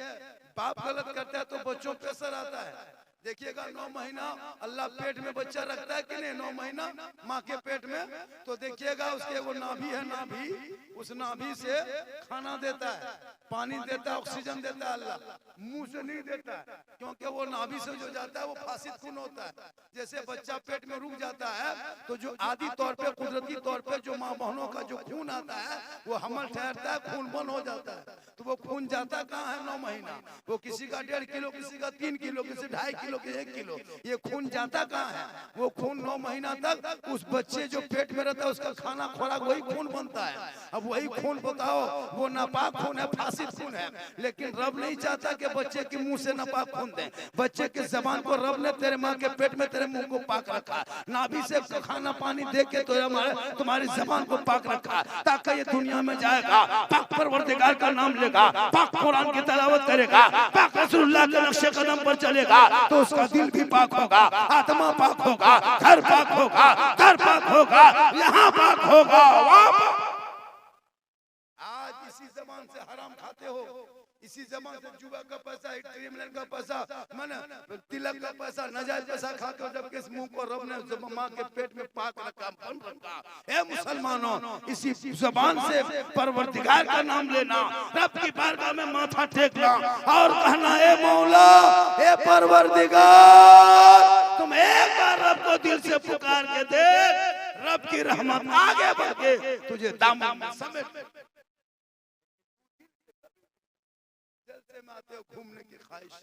बाप गलत करता है तो बच्चों पे असर आता है। देखिएगा 9 महीना अल्लाह पेट में बच्चा रखता है कि नहीं, 9 महीना माँ के पेट में, तो देखिएगा उसके वो नाभि है, नाभि, उस नाभि से खाना देता है, पानी देता है, ऑक्सीजन देता है अल्लाह, मुंह से नहीं देता है, क्योंकि वो नाभि से जो जाता है वो फासिद खून होता है। जैसे बच्चा पेट में रुक जाता है तो जो आदि तौर पे, कुदरती तौर पे जो माँ बहनों का जो खून आता है वो हमल ठहरता है, खून बंद हो जाता है। तो वो खून जाता कहाँ है 9 महीना? वो किसी का 1.5 किलो, किसी का 3 किलो, किसी 2.5 किलो, 1 किलो, ये खून जाता कहाँ है? वो खून 9 महीना तक उस बच्चे जो पेट में रहता है उसका खाना खुराक वही खून बनता है। अब वही खून बताओ वो नापाक खून है, फासिद खून है, लेकिन रब नहीं चाहता कि बच्चे के मुंह से नापाक खून दे। बच्चे के जबान को रब ने तेरे माँ के पेट में तेरे मुंह को पाक रखा, नाभि से खाना पानी दे के तो तुम्हारी जबान को पाक रखा, ताकि ये दुनिया में जाएगा पाक परवरदिगार का नाम लेगा, पाक कुरान की तिलावत करेगा, पाक रसूलुल्लाह के नक्शे कदम पर चलेगा, तो उसका दिल भी पाक होगा, आत्मा पाक होगा, घर पाक होगा, घर पाक होगा, यहाँ पाक होगा। आज इसी जबान से हराम खाते हो, इसी जबान से जुआ का पैसा, ड्रीमलैंड का पैसा, मैंने तिलक का पैसा, नाजायज पैसा खाकर जबकि इस मुंह को रब ने माँ के पेट में पाक रखा, बंद रखा। ए मुसलमानों, इसी जबान से परवरदिगार का नाम लेना, रब की बारगाह में माथा टेकना और कहना ए मौला, ए परवरदिगार, तुम एक बार रब को दिल से पुकार के देख, रब की रहमत आगे बढ़ के तुझे दामन में समेट। में आते हो घूमने की ख्वाहिश,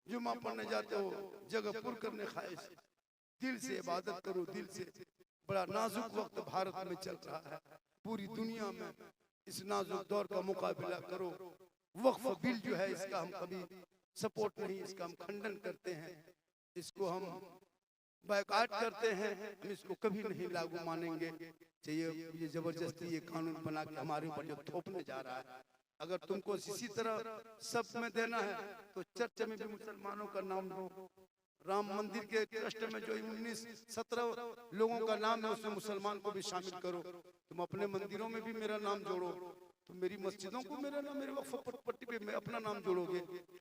जुमा पढ़ने जाते हो जगह पुर करने ख्वाहिश, दिल से इबादत करो, दिल से। बड़ा नाजुक वक्त भारत में चल रहा है, पूरी दुनिया में इस नाजुक दौर का मुकाबला करो। वक्फ बिल जो है इसका हम कभी सपोर्ट नहीं, इसका हम खंडन करते हैं, इसको हम बायकॉट करते हैं, हम इसको कभी नहीं लागू मानेंगे। चाहिए ये जबरदस्ती ये कानून बना के हमारे ऊपर जो थोपने जा रहा है, अगर तुमको इसी तरह सब में देना है तो चर्च में भी मुसलमानों का नाम दो, राम मंदिर के ट्रस्ट में जो 19-17 लोगों का नाम है उसमें मुसलमान को भी शामिल करो। तुम अपने मंदिरों में भी मेरा नाम जोड़ो, तुम मेरी मस्जिदों को मेरा नाम, मेरे वक्फ पट्टी पे मैं अपना नाम जोड़ोगे।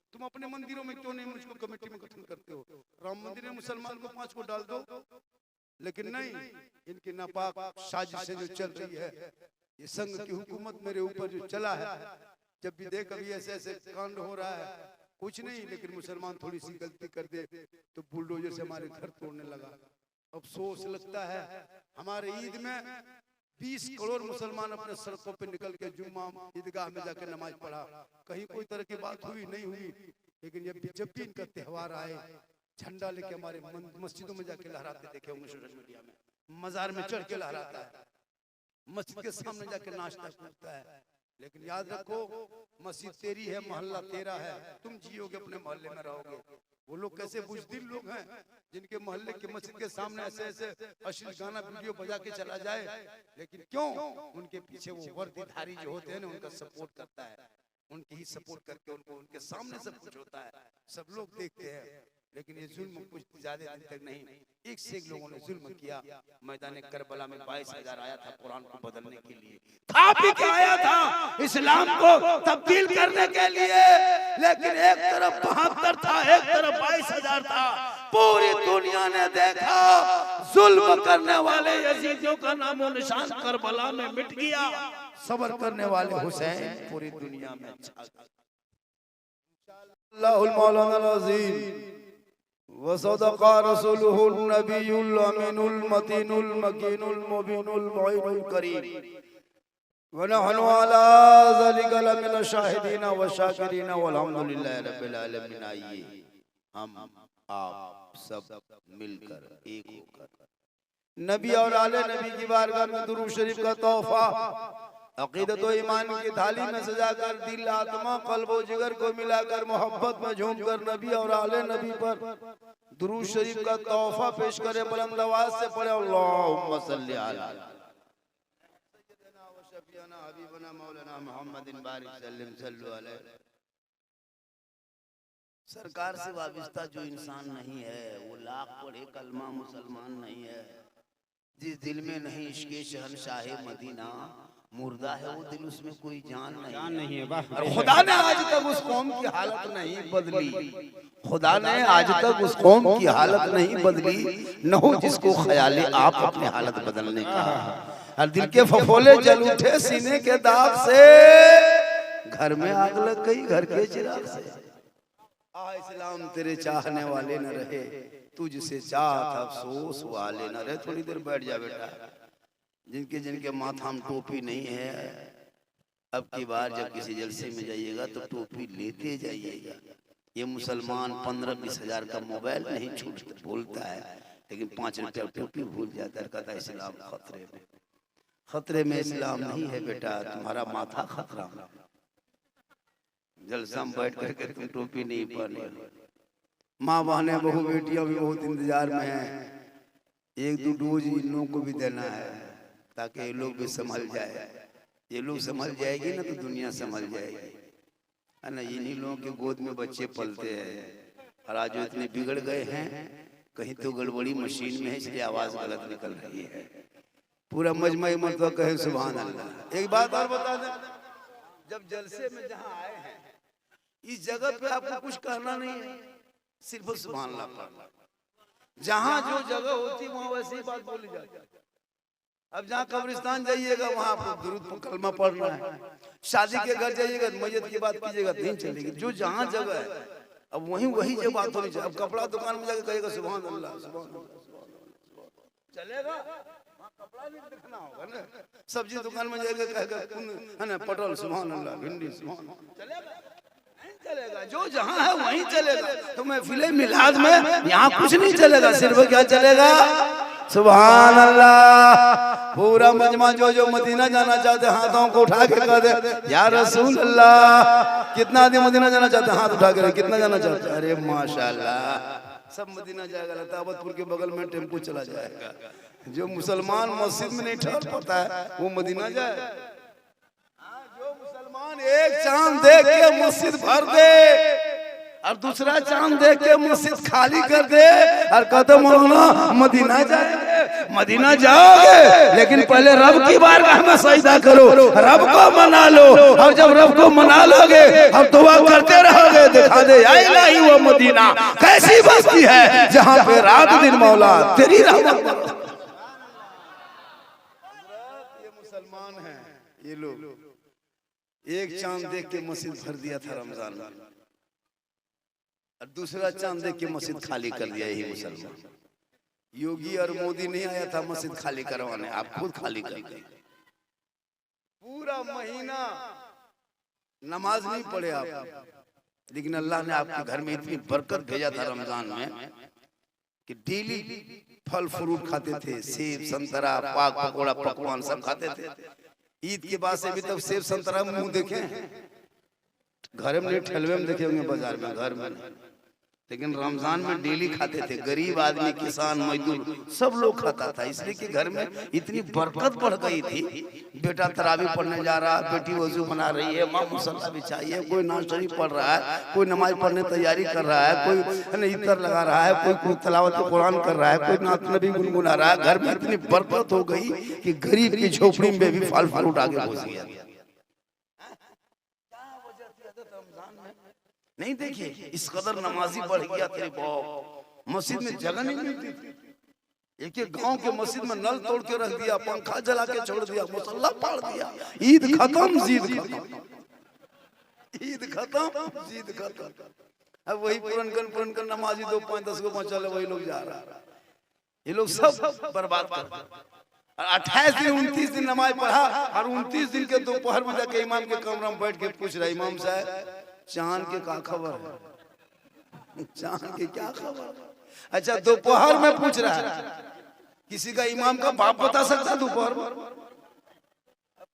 तुम अपने मंदिरों में क्यों नहीं मुझको कमेटी में गठन करते हो? राम मंदिर में मुसलमान को 5 को डाल दो, लेकिन नहीं, इनकी नापाक साजिशें जो चल रही है, ये संघ की हुकूमत मेरे ऊपर जो चला है, जब भी देख अभी ऐसे ऐसे कांड हो रहा है, कुछ नहीं, लेकिन मुसलमान थोड़ी सी गलती कर दे तो बुलडोजर से हमारे घर तोड़ने लगा। अफसोस लगता है हमारे ईद में 20 करोड़ मुसलमान अपने सड़कों पे निकल के जुम्मा ईदगाह में जाकर नमाज पढ़ा, कहीं कोई तरह की बात हुई नहीं हुई, लेकिन जब भी इनका त्योहार आए झंडा लेके हमारे मस्जिदों में जाके लहराते देखे होंगे सोशल मीडिया में, मजार में चढ़ के लहराता है, मस्जिद के सामने जाके नाश्ता करता है। लेकिन याद रखो, मस्जिद तेरी है, मोहल्ला तेरा है, तुम जियोगे अपने मोहल्ले में रहोगे। वो लोग कैसे बुज़दिल लोग हैं जिनके मोहल्ले के मस्जिद के सामने ऐसे ऐसे अश्लील गाना वीडियो बजा के चला जाए, लेकिन क्यों? उनके पीछे वो वर्दीधारी जो होते हैं ना, उनका सपोर्ट करता है, उनकी ही सपोर्ट करके उनको उनके सामने सब कुछ होता है, सब लोग देखते हैं। लेकिन ये जुल्म कुछ ज्यादा दिन तक नहीं, एक से एक लोगों ने जुल्म किया। मैदान करबला में 22,000 आया था कुरान को बदलने के लिए, था भी क्या आया था इस्लाम को तब्दील करने के लिए, लेकिन एक तरफ 72 था, एक तरफ 22,000 था। पूरी दुनिया ने देखा जुल्म करने वाले यजीदियों का नामो निशान करबला में मिट गया, सब्र करने वाले हुसैन पूरी दुनिया में छा गए। अल्लाहुल मौलाना अज़ीम वसदक़ा रसूलुहुन नबियुल अमीनुल मतीनुल मकीनुल मुबीनुल मुईनुल करीम व नहनु अला ज़ालिका लमिन शाहिदीन व शाकिरीन वल्हम्दुलिल्लाहि रब्बिल आलमीन। आइए हम आप सब मिलकर एक होकर नबी और आले नबी की बारगाह में दुरूद शरीफ का तोहफा अकीदत व ईमान की थाली में सजाकर दिल आत्मा कल्ब व जिगर को मिलाकर मोहब्बत में झूमकर नबी और आले नबी पर दुरूद शरीफ का तोहफा पेश करें। बुलंद आवाज से पढ़े अल्लाहुम्मा सल्ली अला सय्यिदना व शफीअना हबीबना मौलाना मुहम्मदिन बारिक सल्लल्लाहु अलैहि। सरकार से वाबिस्ता जो इंसान नहीं है वो लाख पढ़े कलमा मुसलमान नहीं है। जिस दिल में नहीं इश्क़ शहंशाह मदीना मुर्दा है वो दिल, उसमें कोई जान नहीं है। और खुदा ने आज तक उस कौम की हालत नहीं बदली, खुदा ने आज तक उस कौम की हालत नहीं बदली, न हो जिसको ख्याले आप अपनी हालत बदलने का। और दिल के फफोले जल उठे सीने के दाग से, घर में आग लग गई घर के चिराग से। इस्लाम तेरे चाहने वाले न रहे, तुझसे चाहत अफसोस वाले न रहे। थोड़ी देर बैठ जा बेटा। जिनके जिनके माथा में टोपी नहीं है, अब की बार जब किसी जलसे में जाइएगा तो टोपी लेते जाइएगा। ये मुसलमान 15-20 हजार का मोबाइल नहीं छूटता, भूलता है, लेकिन 5 रुपया टोपी भूल जाता है। कहता है इस्लाम खतरे में। खतरे में इस्लाम नहीं है बेटा, तुम्हारा माथा खतरा में। जलसा में बैठ करके तुम टोपी नहीं पहने। माँ बहने बहू बेटियां भी बहुत इंतजार में हैं। 1-2 डोज इन लोगों को भी देना है ताकि ये लोग भी संभल जाए। ये लोग संभल जाएगी ना तो दुनिया संभल जाएगी, है ना। इन्हीं लोगों के गोद में बच्चे पलते हैं। और आज जो इतने बिगड़ गए हैं, कहीं तो गड़बड़ी मशीन में है इसलिए आवाज गलत निकल रही है। पूरा मजमा मतलब कहे सुभान अल्लाह। एक बात और बता दें, जब जलसे में जहाँ आए हैं इस जगह पे आपको कुछ कहना नहीं है, सिर्फ सुभान अल्लाह पढ़ना। जहाँ जो जगह होती वहाँ वैसी बात बोली जाती है। अब जहाँ कब्रिस्तान जाइएगा वहाँ आपको दुरूद पर कलमा पढ़ना है। शादी के घर जाइएगा मैयत की बात कीजिएगा, दिन चलेगी। जो जहाँ जगह है अब वही जो बात होनी चाहिए। अब कपड़ा दुकान में जाकर कहेगा सुभान अल्लाह सुभान अल्लाह, चलेगा? कपड़ा नहीं दिखना होगा ना। सब्जी दुकान में जाएगा कहेगा है ना पटल सुभान अल्लाह, भिंडी सुभान, चलेगा? चलेगा। जो जहाँ है वहीं चलेगा। तो महफिल मिलाद में यहाँ कुछ नहीं चलेगा, सिर्फ क्या चलेगा? सुभान अल्लाह। पूरा मजमा जो मदीना जाना चाहते हाथों को उठा के कह दे या रसूल अल्लाह। कितना आदमी मदीना जाना चाहते हाथ उठा के, कितना जाना चाहते? अरे माशाल्लाह, सब मदीना जाएगा। लतावतपुर के बगल में टेम्पो चला जाएगा। जो मुसलमान मस्जिद में नहीं ठहर पाता है वो मदीना जाए। एक चांद देख के मस्जिद भर दे और दूसरा चांद देख के मस्जिद खाली कर दे और कहते मौलाना मदीना जाएंगे। मदीना जाओगे लेकिन पहले रब की बारगाह में सजदा करो, रब को मना लो। और जब रब को मना लोगे अब दुआ करते रहोगे, दिखा दे या इलाही वो मदीना कैसी बस्ती है जहाँ पे रात दिन मौला तेरी रहमत। ये मुसलमान हैं ये लोग। एक चांद देख के मस्जिद भर दिया था रमजान में, और दूसरा चांद देख के मस्जिद खाली कर दिया यही मुसलमान। योगी और मोदी नहीं आया था मस्जिद खाली करवाने, आप खुद खाली कर दिए। पूरा महीना नमाज नहीं पढ़े आप, लेकिन अल्लाह ने आपके घर में इतनी बरकत भेजा था रमजान में कि डेली फल फ्रूट खाते थे। सेब संतरा पाक पकौड़ा पकवान सब खाते थे। ईद के बाद से अभी तक सेब संतरा मुंह देखे घर में नहीं, ठेलवे में देखे होंगे, बाजार में, घर में, लेकिन रमजान में डेली खाते थे। गरीब आदमी, किसान, मजदूर सब लोग खाता था, इसलिए कि घर में इतनी बरकत बढ़ गई थी। बेटा तरावी पढ़ने जा रहा है, बेटी वजू बना रही है, माँ मुसल्ला बिछाई है, कोई नाज शरीफ पढ़ रहा है, कोई नमाज पढ़ने तैयारी कर रहा है, कोई इतर लगा रहा है, कोई तलावत कुरान कर रहा है, कोई नात नबी गुनगुना रहा है। घर में इतनी बरकत हो गई कि गरीब की झोपड़ी में भी फल फ्रूट आगे पहुंच गया। नहीं देखिए इस कदर नमाजी बढ़ गया तेरे बाप। मस्जिद में जगह नहीं मिलती थी। एक एक गांव के मस्जिद में नल तोड़ के रख दिया, पंखा जला के छोड़ दिया, मुसल्ला पाड़ दिया। ईद खत्म जीद खत्म, ईद खत्म जीद खत्म। अब वही पुरनकन नमाजी 2 5 10 को पहुंचा ले, वही लोग जा रहा है। ये लोग सब बर्बाद कर दिए। 28 दिन 29 दिन नमाज पढ़ा और 29 दिन के दोपहर में जाके इमाम के कमरा में बैठ के पूछ रहा, इमाम साहब चांद के क्या खबर है, चांद के क्या खबर। अच्छा दोपहर में पूछ रहा है, किसी का इमाम का बाप बता सकता दोपहर में?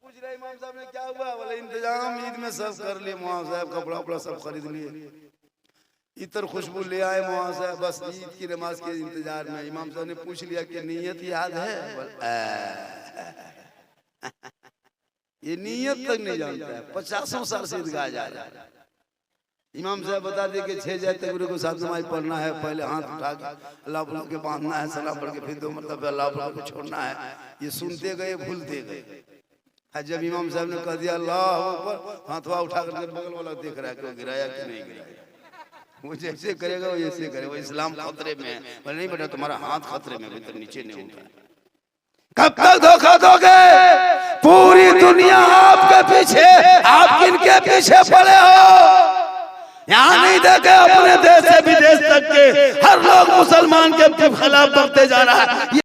पूछ रहा इमाम साहब ने क्या हुआ, बोले इंतजाम ईद में सब कर लिए मौलाना साहब, कपड़ा उपड़ा सब खरीद लिए, इतर खुशबू ले आए मौलाना साहब, बस ईद की नमाज के इंतजार में। इमाम साहब ने पूछ लिया कि नीयत याद है? ये नीयत तक नहीं जानता है, 50 साल से ईदगाह जा रहा है। इमाम साहब बता दे कि 6 जाए तकबीर को साथ नमाज पढ़ना है, पहले हाथ उठा के अल्लाह बोल के बांधना है, सलाम पढ़ के फिर 2 मरतबा अल्लाह बोल के छोड़ना है। ये सुनते गए भूलते गए। जब इमाम साहब ने कह दिया अल्लाह अकबर, हाथवा उठा करके बगल वाला देख रहा है कि गिराया कि नहीं गिराया। वो जैसे करेगा वो ऐसे करे, वो इस्लाम खतरे में है। बोले नहीं बेटा तुम्हारा हाथ खतरे में, भीतर नीचे नहीं होता। कब तक धोखा दोगे? पूरी दुनिया आपके पीछे, आप किनके पीछे पड़े हो? यहाँ नहीं देखे अपने देश से विदेश तक के हर लोग मुसलमान के खिलाफ बढ़ते जा रहा है।